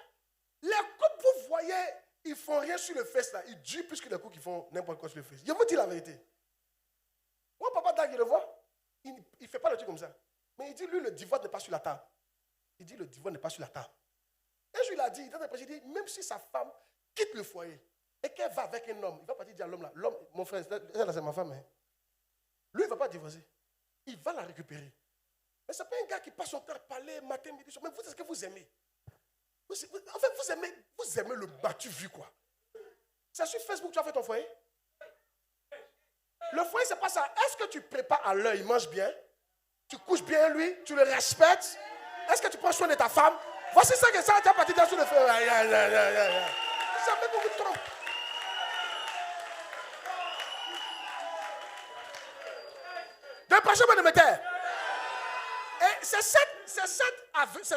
Les couples, vous voyez, ils font rien sur le face là. Ils durent plus que les couples qui font n'importe quoi sur le face. Je vous dis la vérité. Mon papa Dag, il le voit. Il ne fait pas le truc comme ça. Mais il dit, lui, le divorce n'est pas sur la table. Il dit, le divorce n'est pas sur la table. Un jour, il a dit, il dit, même si sa femme quitte le foyer et qu'elle va avec un homme, il va pas dire à l'homme là, l'homme, mon frère, c'est ma femme. Hein. Lui, il ne va pas divorcer. Il va la récupérer. Mais ce n'est pas un gars qui passe son temps à parler matin, midi, soir. Mais vous, est-ce que vous aimez? En fait, vous aimez le battu vu quoi. C'est sur Facebook que tu as fait ton foyer? Le foyer, c'est pas ça. Est-ce que tu prépares à l'heure, il mange bien? Tu couches bien lui? Tu le respectes? Est-ce que tu prends soin de ta femme? Voici ça que ça, tu as parti dans le feu. Ça fait beaucoup de temps. D'un prochain de me taire. Et c'est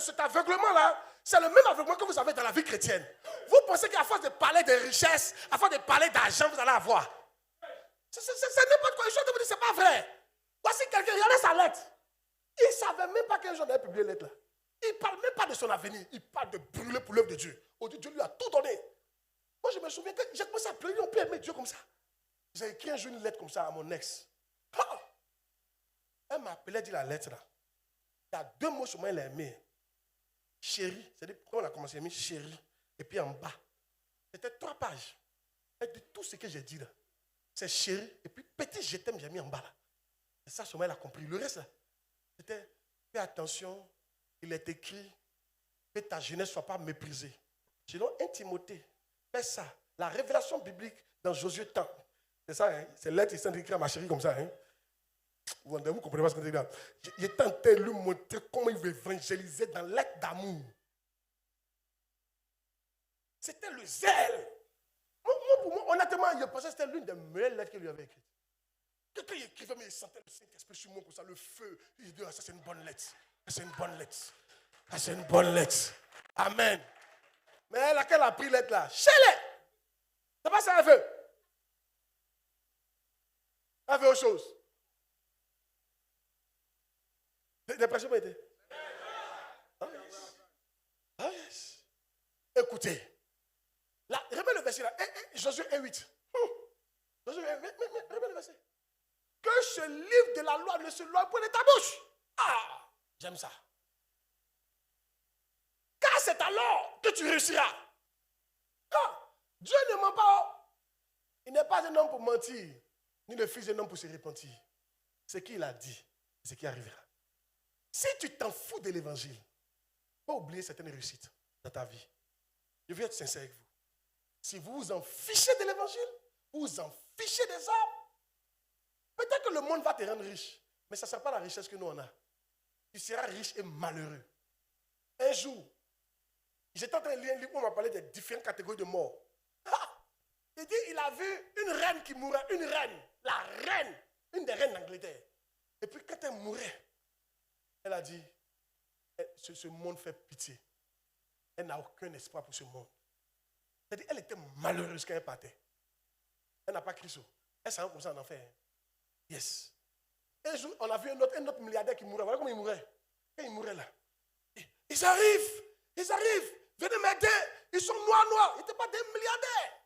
cet aveuglement-là, c'est le même aveuglement que vous avez dans la vie chrétienne. Vous pensez qu'à force de parler de richesse, à force de parler d'argent, vous allez avoir. C'est n'importe quoi. Je suis de vous dire, c'est pas vrai. Voici quelqu'un, regardez sa lettre. Il ne savait même pas qu'un jour on avait publié la lettre là. Il ne parle même pas de son avenir. Il parle de brûler pour l'œuvre de Dieu. Dieu lui a tout donné. Moi, je me souviens que j'ai commencé à pleurer. On peut aimer Dieu comme ça. J'ai écrit un jour une lettre comme ça à mon ex. Ah! Elle m'a appelé, dit la lettre là. Il y a 2 mots sur moi, elle a aimé. Chérie. C'est-à-dire, quand on a commencé à aimer chérie. Et puis en bas, c'était 3 pages. Et de tout ce que j'ai dit là, c'est chérie. Et puis petit je t'aime, j'ai mis en bas là. Et ça, sur moi, elle a compris. Le reste là, c'était fais attention. Il est écrit que ta jeunesse ne soit pas méprisée. Selon 1 Timothée, fais ça. La révélation biblique dans Josué temps. C'est ça, hein? C'est lettre, il s'est écrit à ma chérie comme ça. Hein? Vous comprenez pas ce que je dis là? Il est en train de lui montrer comment il veut évangéliser dans l'acte d'amour. C'était le zèle. Pour moi, honnêtement, je pensais que c'était l'une des meilleures lettres qu'il lui avait écrites. Quelqu'un écrivait, mais il sentait le Saint-Esprit sur moi comme ça, le feu. Il dit, ah, ça c'est une bonne lettre. C'est une bonne lettre. C'est une bonne lettre. Amen. Mais laquelle a pris lettre là? Chez-les. C'est pas ça, elle veut. Elle veut autre chose. Dépression pas été. Ah yes. Ah yes. Écoutez. Là, remets le verset là. Josué 1:8. Josué 1, remets le verset. Que ce livre de la loi ne se loin point de ta bouche. Ah, j'aime ça. Car c'est alors que tu réussiras. Ah, Dieu ne ment pas. Il n'est pas un homme pour mentir, ni le fils d'un homme pour se repentir. Ce qu'il a dit, c'est ce qui arrivera. Si tu t'en fous de l'évangile, pas oublier certaines réussites dans ta vie. Je veux être sincère avec vous. Si vous vous en fichez de l'évangile, vous vous en fichez des hommes, peut-être que le monde va te rendre riche, mais ça ne sera pas la richesse que nous on a. Tu seras riche et malheureux. Un jour, j'étais en train de lire un livre où on m'a parlé des différentes catégories de morts. Il dit il a vu une reine qui mourait, une reine, la reine, une des reines d'Angleterre. Et puis quand elle mourait, elle a dit, ce monde fait pitié. Elle n'a aucun espoir pour ce monde. C'est-à-dire, elle était malheureuse quand elle partait. Elle n'a pas crié ça. Elle s'en va comme ça en enfer. Yes. Un jour, on a vu un autre milliardaire qui mourait. Voilà comment il mourait. Quand il mourait là. Ils arrivent. Venez m'aider. Ils sont noirs. Ils n'étaient pas des milliardaires.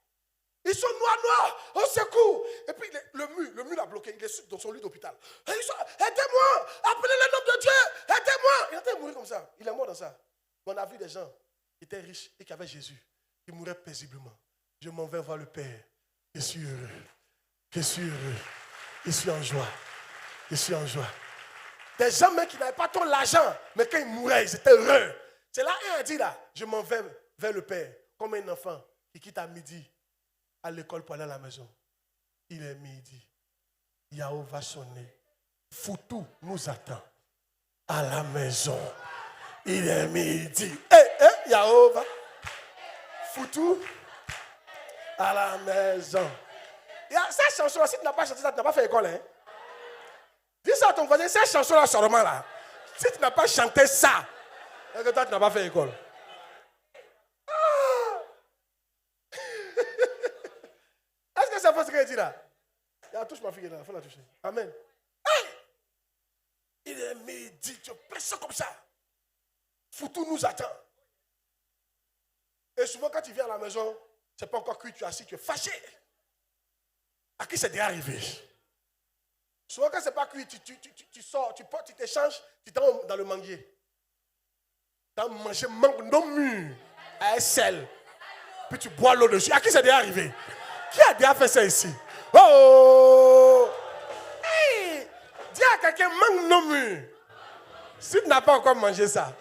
Ils sont noirs. Au secours. Et puis le mur l'a bloqué. Il est dans son lit d'hôpital. Aidez-moi. Appelez le nom de Dieu. Aidez-moi. Il est en train de mourir comme ça. Il est mort dans ça. Mais on a vu des gens qui étaient riches et qui avaient Jésus. Qui mouraient paisiblement. Je m'en vais voir le Père. Je suis heureux. Je suis en joie. Des gens même qui n'avaient pas trop l'argent, mais quand ils mouraient, ils étaient heureux. C'est là un a dit là, je m'en vais vers le Père, comme un enfant qui quitte à midi à l'école pour aller à la maison. Il est midi. Yahoo va sonner. Foutou nous attend à la maison. Il est midi. Yahoo va. Foutou à la maison. Cette chanson-là, si tu n'as pas chanté ça, tu n'as pas fait école. Hein? Dis ça à ton voisin, cette chanson-là seulement là. Si tu n'as pas chanté ça, c'est que toi tu n'as pas fait école. Ah! Est-ce que ça fait ce qu'il dit là? Touche ma fille là, il faut la toucher. Amen. Hey! Il est midi, tu prêches ça comme ça. Foutou nous attend. Et souvent quand tu viens à la maison, c'est pas encore cuit, tu es assis, tu es fâché. À qui c'est déjà arrivé? Souvent quand c'est pas cuit, tu sors, tu t'échanges, tu t'en dans le manguier. Tu as mangé mangue non mûr à sel. Puis tu bois l'eau dessus. À qui c'est déjà arrivé? Qui a déjà fait ça ici? Oh! Hey! Dis à quelqu'un mangue non mûr. Si tu n'as pas encore mangé ça,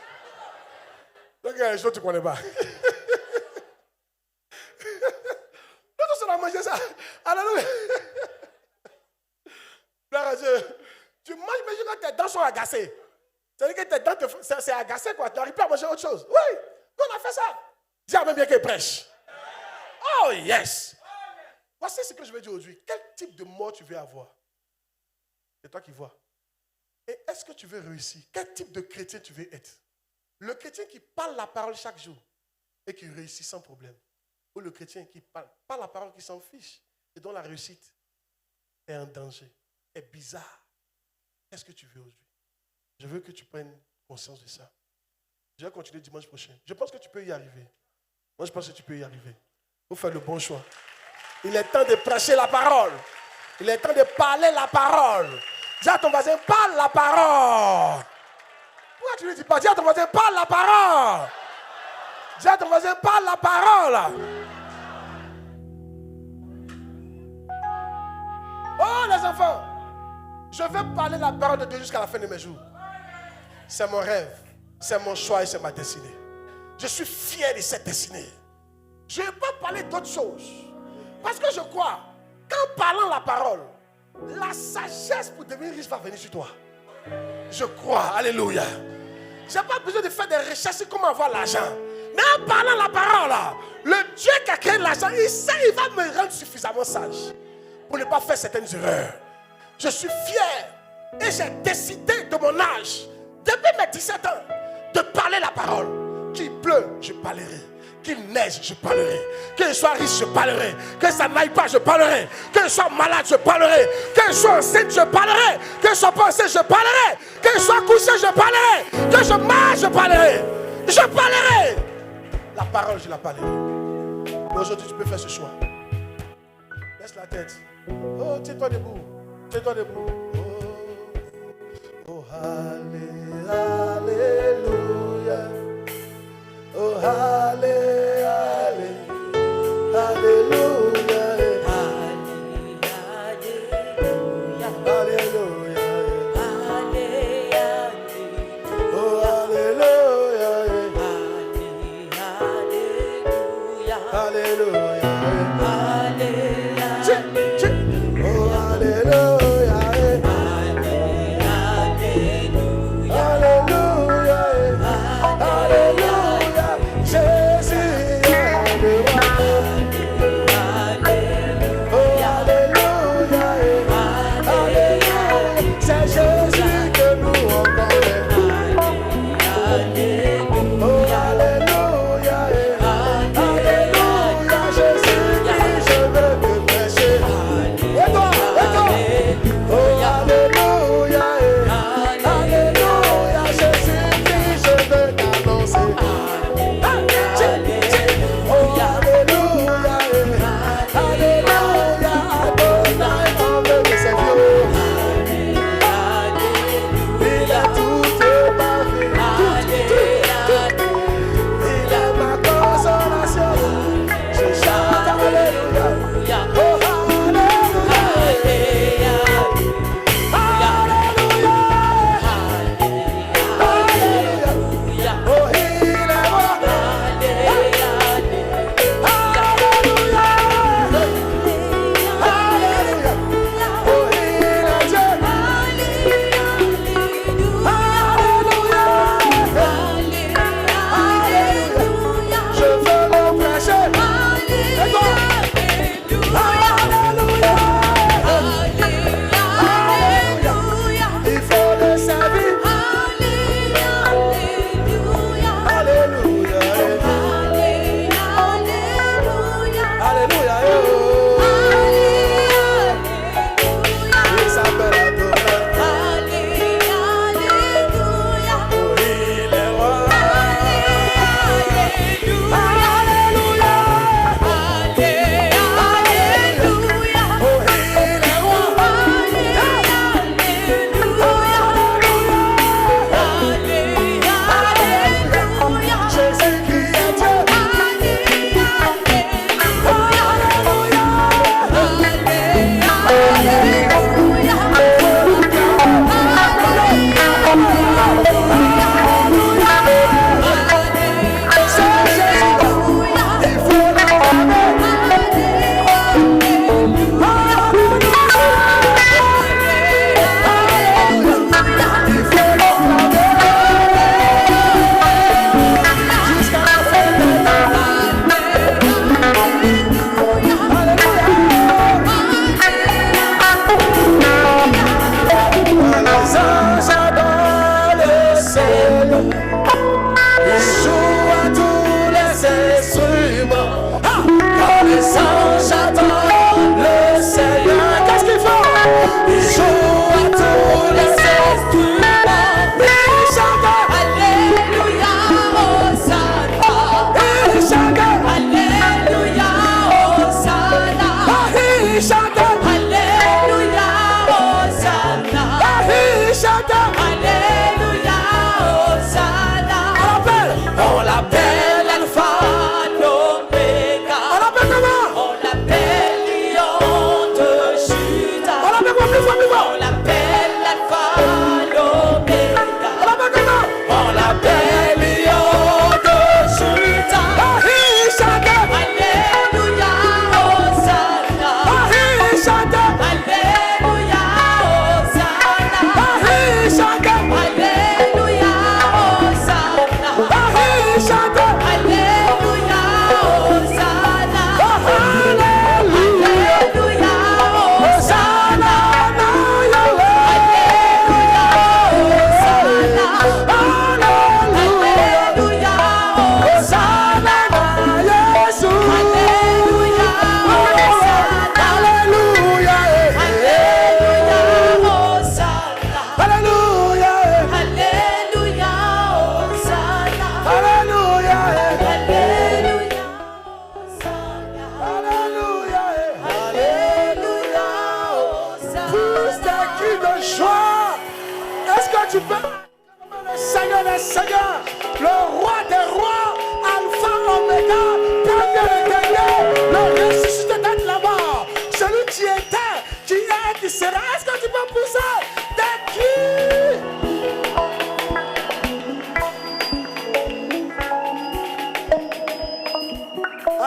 donc il y a des choses que tu ne connais pas. Nous tous on a mangé ça. Alléluia. Gloire à Dieu. Tu manges, mais quand tes dents sont agacées. C'est-à-dire que tes dents, c'est agacé, quoi. Tu n'arrives pas à manger autre chose. Oui, nous on a fait ça. Dis même bien qu'il prêche. Oh yes. Voici ce que je veux dire aujourd'hui. Quel type de mort tu veux avoir? C'est toi qui vois. Et est-ce que tu veux réussir? Quel type de chrétien tu veux être? Le chrétien qui parle la parole chaque jour et qui réussit sans problème. Ou le chrétien qui parle pas la parole, qui s'en fiche et dont la réussite est en danger, est bizarre. Qu'est-ce que tu veux aujourd'hui? Je veux que tu prennes conscience de ça. Je vais continuer dimanche prochain. Je pense que tu peux y arriver. Moi, je pense que tu peux y arriver. Il faut faire le bon choix. Il est temps de prêcher la parole. Il est temps de parler la parole. Dis à ton voisin, parle la parole. Pourquoi tu ne dis pas? Dis à ton voisin, parle la parole. Dis à ton voisin, parle la parole. Oh les enfants, je veux parler la parole de Dieu jusqu'à la fin de mes jours. C'est mon rêve, c'est mon choix et c'est ma destinée. Je suis fier de cette destinée. Je ne vais pas parler d'autre chose. Parce que je crois qu'en parlant la parole, la sagesse pour devenir riche va venir sur toi. Je crois, alléluia. Je n'ai pas besoin de faire des recherches sur comment avoir l'argent. Mais en parlant la parole, le Dieu qui a créé l'argent, il sait, il va me rendre suffisamment sage pour ne pas faire certaines erreurs. Je suis fier et j'ai décidé de mon âge, depuis mes 17 ans, de parler la parole. Qu'il pleut, je parlerai. Qu'il neige, je parlerai. Que je sois riche, je parlerai. Que ça n'aille pas, je parlerai. Que je sois malade, je parlerai. Que je sois enceinte, je parlerai. Que je sois pas enceinte, je parlerai. Que je sois couché, je parlerai. Que je mange, je parlerai. Je parlerai. La parole, je la parlerai. Mais aujourd'hui, tu peux faire ce choix. Laisse la tête. Oh, tiens-toi debout. Tiens-toi debout. Oh, alléluia. Oh, alléluia. Alléluia. Alléluia.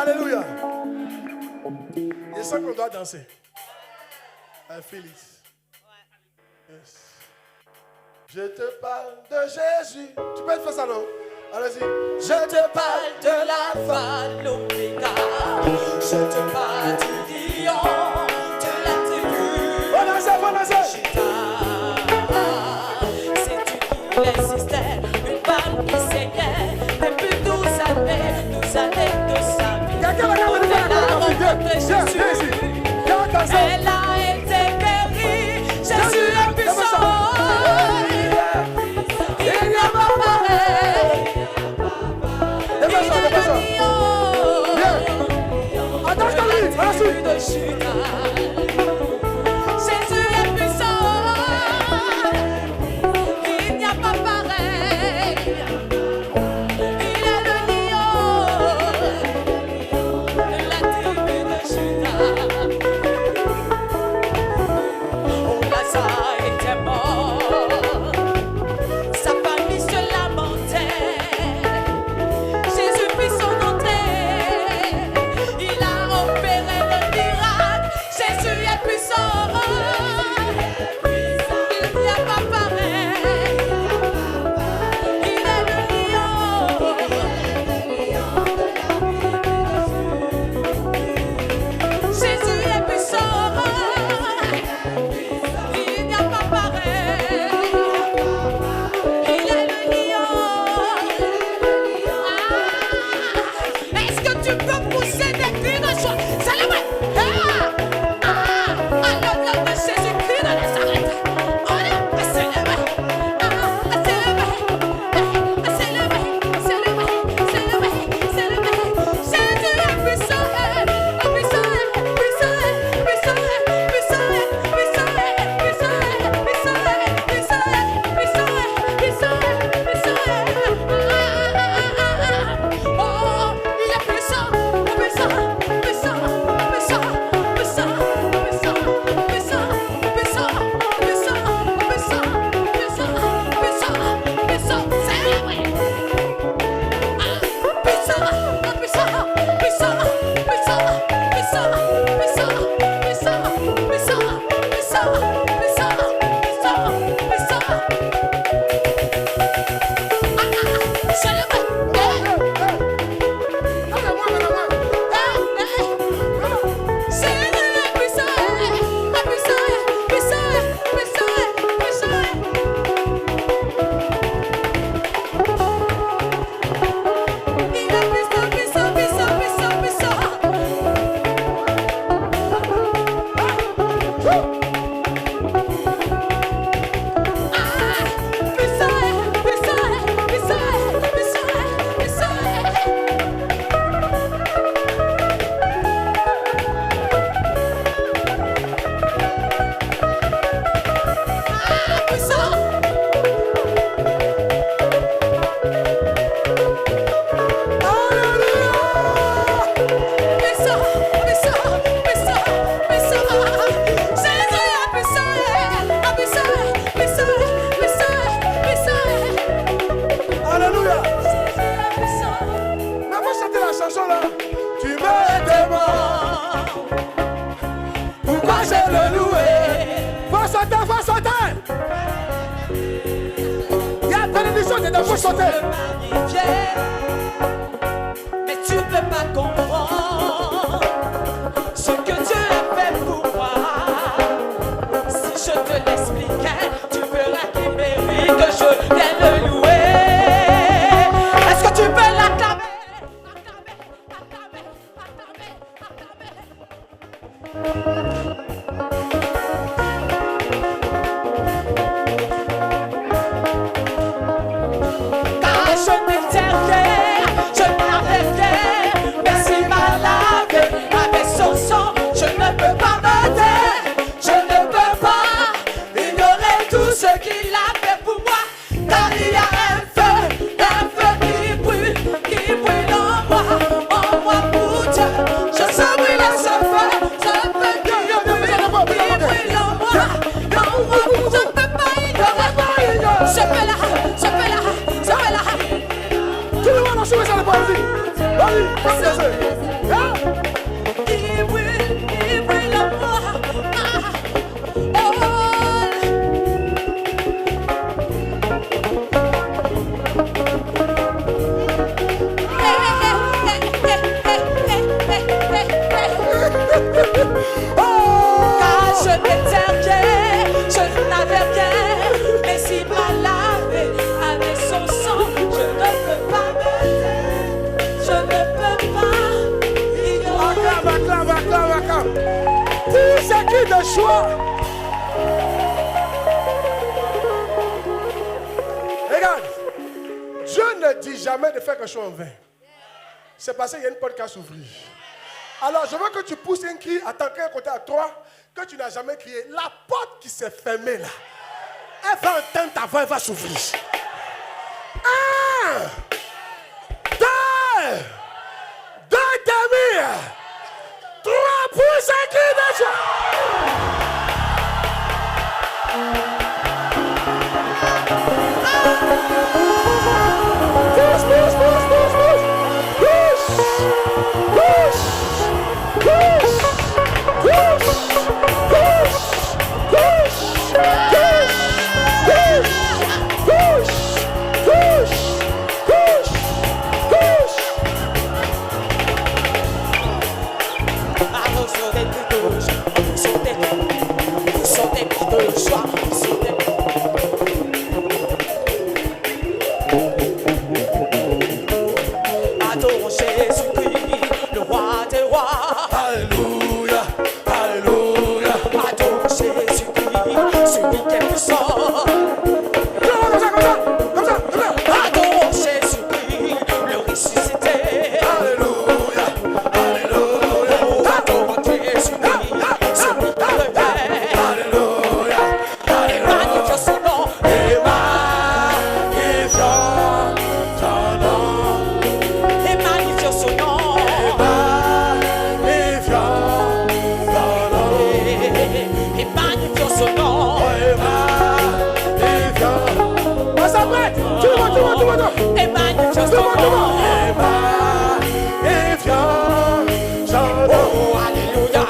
Alléluia. Je sens qu'on doit danser. I feel it. Yes. Je te parle de Jésus. Tu peux faire ça, non? Allez-y. Je te parle de l'alpha, l'oméga. Je te parle du lion, de la tribu. Bonne C'est tu qui existais, une femme qui saignait depuis 12 années de sa vie. Elle a rencontré Jésus, elle a été guérie. Jésus est puissant, il n'y a pas pareil. Il est le lion, la tribu de Juda. Jésus est puissant, il n'y a pas pareil. Il est le lion, la tribu de Juda. Oh, Lazare était mort, sa famille se lamentait. Jésus fit son entrée, il a opéré le miracle. Jésus est puissant, il n'y a pas pareil. Il est le lion, Jésus est puissant, il n'y a pas pareil. Il est le lion. Est-ce que tu peux pousser des cris de joie? C'est le vrai. À l'honneur de Jésus-Christ de Nazareth. C'est le vrai. C'est le vrai. C'est le vrai. C'est le vrai. C'est le vrai. C'est le vrai. Jésus est puissant. Puissant. Puissant. Puissant. Puissant. Puissant. Puissant. Puissant. Oh, il est puissant. Puissant. Puissant. Puissant. Puissant. Puissant. Puissant. Puissant. Puissant. Puissant. Puissant. Puissant. Puissant. C'est vrai. Puissant. Puissant. Puissant. Puissant. Puissant. Puissant. Puissant. Puissant. Puissant. Puissant. Puissant. C'est le vrai. Alléluia. Mais faut chanter la chanson là. Tu me demandes pourquoi je le louer. Faut sauter, faut sauter. Il y a plein de choses dedans, faut sauter. Mais tu ne peux pas comprendre ce que Dieu a fait pour moi. Si je te l'expliquais, tu verras qu'il mérite que je vienne le louer. Est-ce que tu peux l'acclamer? Car je n'étais rien, je n'avais rien, mais s'il m'a lavé avec son sang, je ne peux pas me taire, je ne peux pas ignorer tout ce qu'il a fait pour moi, car il y a un feu qui brûle en moi pour Dieu. Je sens brûler ce feu qui brûle en moi pour Dieu. Je ne peux pas ignorer, je peux là. Tout le monde a joué ça le paradis. Vas-y, comme baiser. Hein? Il brille en moi. Car je n'étais rien, je n'avais rien, mais s'il m'a lavé avec son sang, je ne peux pas me taire, je ne peux pas ignorer. Acclame. Tout ce qui de choix. Regarde, Dieu ne dit jamais de faire quelque chose en vain. C'est parce qu'il y a une porte qui a s'ouvrir. Alors, je veux que tu pousses un cri à quelqu'un côté à toi que tu n'as jamais crié. La porte qui s'est fermée là, elle va entendre ta voix, elle va s'ouvrir. 1, 2, 2 demi, 3, pousse un cri de joie. Pousse. Adorons Jésus-Christ, le roi des rois. Alléluia. Adorons Jésus-Christ, celui qui est puissant. Comme ça. Adorons Jésus-Christ, le ressuscité. Alléluia. Adorons Jésus-Christ, celui qui revient. Alléluia. Et magnifions son nom. Et magnifions ton nom. Et magnifions son nom. Et magnifions son nom. On s'apprête. Tout le monde. Et magnifions son nom. Oh, alléluia.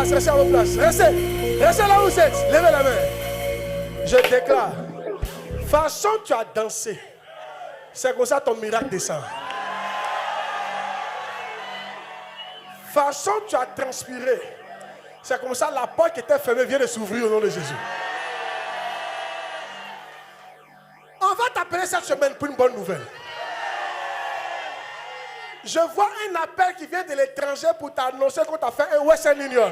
places, restez à vos places. Restez là où vous êtes. Levez la main. Je déclare, façon tu as dansé, c'est comme ça ton miracle descend. Façon tu as transpiré, c'est comme ça la porte qui était fermée vient de s'ouvrir au nom de Jésus. On va t'appeler cette semaine pour une bonne nouvelle. Je vois un appel qui vient de l'étranger pour t'annoncer qu'on t'a fait un Western Union.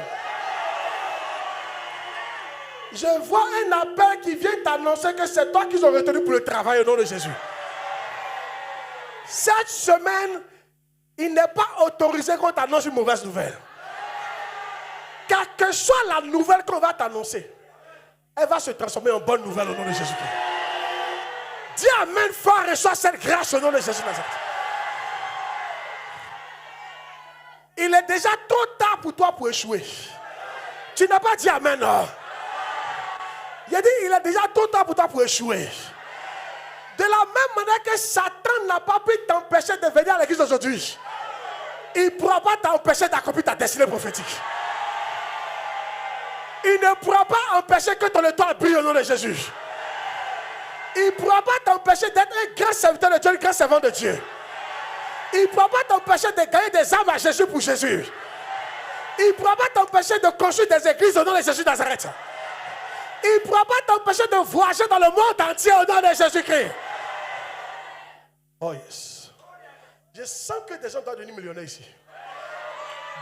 Je vois un appel qui vient t'annoncer que c'est toi qu'ils ont retenu pour le travail au nom de Jésus. Cette semaine, il n'est pas autorisé qu'on t'annonce une mauvaise nouvelle. Quelle que soit la nouvelle qu'on va t'annoncer, elle va se transformer en bonne nouvelle au nom de Jésus-Christ. Dis amen fort, reçois cette grâce au nom de Jésus Nazareth. Il est déjà trop tard pour toi pour échouer. Tu n'as pas dit amen, non. Il a dit, il est déjà trop tard pour toi pour échouer. De la même manière que Satan n'a pas pu t'empêcher de venir à l'église aujourd'hui, il ne pourra pas t'empêcher d'accomplir ta destinée prophétique. Il ne pourra pas empêcher que ton étoile brille au nom de Jésus. Il ne pourra pas t'empêcher d'être un grand serviteur de Dieu, un grand servant de Dieu. Il ne pourra pas t'empêcher de gagner des âmes à Jésus pour Jésus. Il ne pourra pas t'empêcher de construire des églises au nom de Jésus de Nazareth. Il ne pourra pas t'empêcher de voyager dans le monde entier au nom de Jésus-Christ. Oh yes. Je sens que des gens doivent devenir millionnaires ici.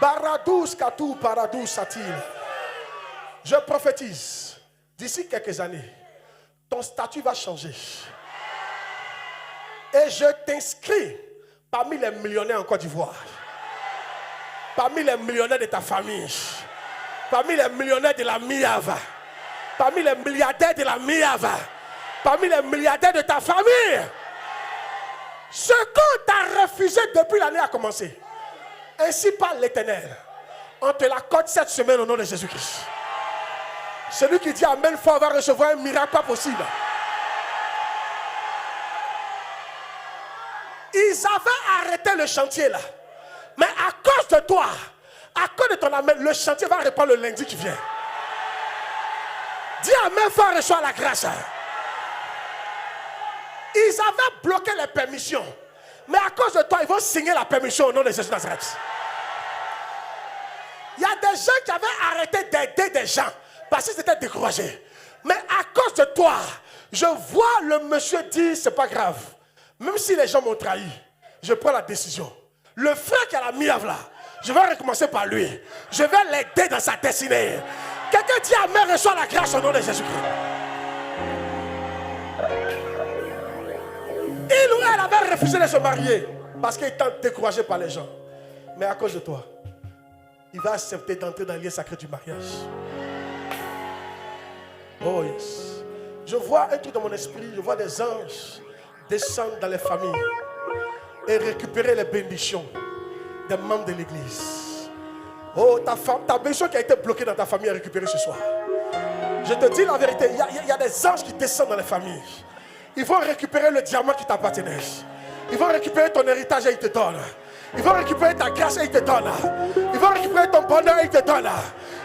Baradous katou paradous satil. Je prophétise, d'ici quelques années, ton statut va changer. Et je t'inscris parmi les millionnaires en Côte d'Ivoire. Parmi les millionnaires de ta famille. Parmi les millionnaires de la Miava. Parmi les milliardaires de la Miava. Parmi les milliardaires de ta famille. Ce qu'on t'a refusé depuis l'année a commencé. Ainsi parle l'Éternel. On te l'accorde cette semaine au nom de Jésus-Christ. Celui qui dit amen fort va recevoir un miracle pas possible. Ils avaient arrêté le chantier là. Mais à cause de toi, à cause de ton amen, le chantier va reprendre le lundi qui vient. Dis amen fort, reçois la grâce. Ils avaient bloqué les permissions. Mais à cause de toi, ils vont signer la permission au nom de Jésus de Nazareth. Il y a des gens qui avaient arrêté d'aider des gens parce qu'ils étaient découragés. Mais à cause de toi, je vois le monsieur dire, c'est pas grave. Même si les gens m'ont trahi, je prends la décision. Le frère qui a la miave là, je vais recommencer par lui. Je vais l'aider dans sa destinée. Quelqu'un dit amen, reçoit la grâce au nom de Jésus-Christ. Il ou elle avait refusé de se marier parce qu'il était découragé par les gens. Mais à cause de toi, il va accepter d'entrer dans le lieu sacré du mariage. Oh yes. Je vois un truc dans mon esprit, je vois des anges descendre dans les familles et récupérer les bénédictions des membres de l'église. Oh, ta bénédiction qui a été bloquée dans ta famille est récupérée ce soir. Je te dis la vérité, il y a des anges qui descendent dans les familles. Ils vont récupérer le diamant qui t'appartenait. Ils vont récupérer ton héritage et ils te donnent. Ils vont récupérer ta grâce et ils te donnent. Ils vont récupérer ton bonheur et ils te donnent.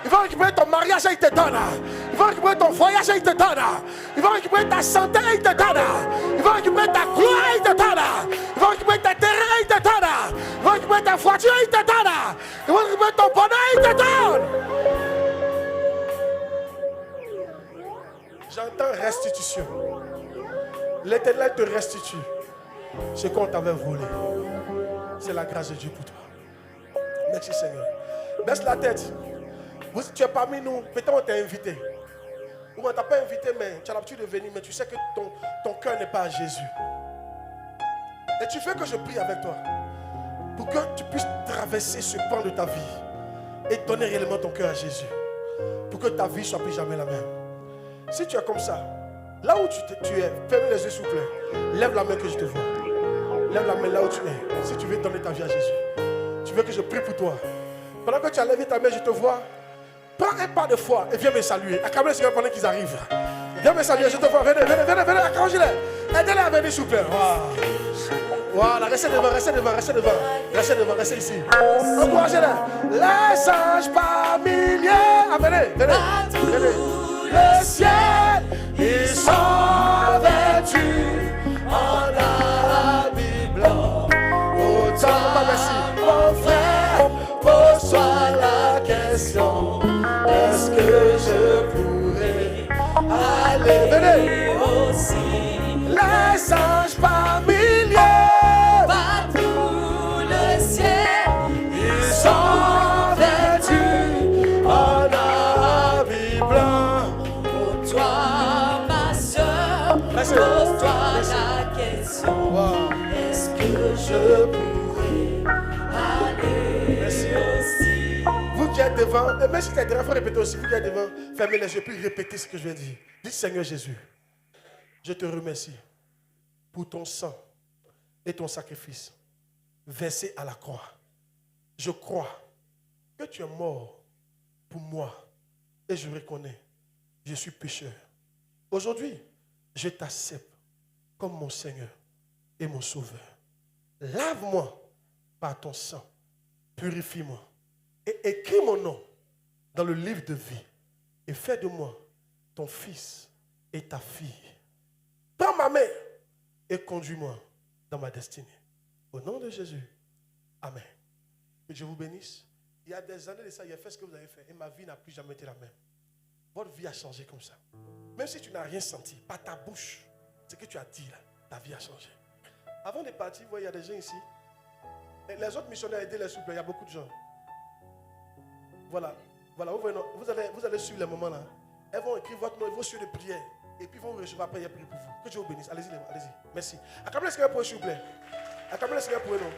Ils vont récupérer ton mariage et ils te donnent. Ils vont récupérer ton voyage et ils te donnent. Ils vont récupérer ta santé et ils te donnent. Ils vont récupérer ta gloire et ils te donnent. Ils vont récupérer ta terrain et ils te donnent. Ils vont récupérer ta voiture et ils te donnent. Ils vont récupérer ton bonheur et ils te donnent. J'entends restitution. L'Éternel te restitue ce qu'on t'avait volé. C'est la grâce de Dieu pour toi. Merci Seigneur. Baisse la tête. Tu es parmi nous. Peut-être on t'a invité. Ou on ne t'a pas invité, mais tu as l'habitude de venir, mais tu sais que ton cœur n'est pas à Jésus. Et tu veux que je prie avec toi pour que tu puisses traverser ce pan de ta vie et donner réellement ton cœur à Jésus. Pour que ta vie soit plus jamais la même. Si tu es comme ça, là où tu es, ferme les yeux s'il vous plaît. Lève la main que je te vois. Lève la main là où tu es. Si tu veux donner ta vie à Jésus, tu veux que je prie pour toi. Pendant que tu as levé ta main, je te vois. Prends un pas de foi et viens me saluer. Acclamez le Seigneur pendant qu'ils arrivent. Viens me saluer, je te vois. Venez, accrochez-les. Aidez-les à venir s'il vous plaît. Wow. Voilà, restez devant, restez devant, restez devant. Restez devant, restez ici. Encouragez-les. Les anges par milliers. Ah, venez, venez, venez. Le ciel, ils sont vêtus en habits blancs. Autant, merci. Mon frère, pose-toi la question. Est-ce que je pourrais aller? Venez aussi. Les anges par milliers. Partout le ciel, Ils sont vêtus en habits blancs. pour toi, ma soeur, Merci. pose-toi Merci. la question. Wow. Est-ce que je pourrais aller Merci. aussi? Vous qui êtes devant, et même si tu es devant, il faut répéter aussi. Vous qui êtes devant, fermez les yeux puis répétez ce que je viens de dire. Dites Seigneur Jésus, je te remercie pour ton sang et ton sacrifice versé à la croix. Je crois que tu es mort pour moi et je reconnais, je suis pécheur. Aujourd'hui, je t'accepte comme mon Seigneur et mon Sauveur. Lave-moi par ton sang, purifie-moi et écris mon nom dans le livre de vie et fais de moi ton fils et ta fille. Prends ma main et conduis-moi dans ma destinée. Au nom de Jésus. Amen. Que Dieu vous bénisse. Il y a des années de ça, il a fait ce que vous avez fait et ma vie n'a plus jamais été la même. Votre vie a changé comme ça. Même si tu n'as rien senti, par ta bouche, ce que tu as dit là, ta vie a changé. Avant de partir, vous voyez, il y a des gens ici. Et les autres missionnaires, aidez-les s'il vous plaît, il y a beaucoup de gens. Voilà, voilà, vous allez suivre les moments là. Elles vont écrire votre nom et vos cieux de prière. Et puis ils vont recevoir après, il y a prière pour vous. Que Dieu vous bénisse. Allez-y, allez-y. Merci. Acclamez le Seigneur pour eux, s'il vous plaît. Acclamez le Seigneur pour eux, non.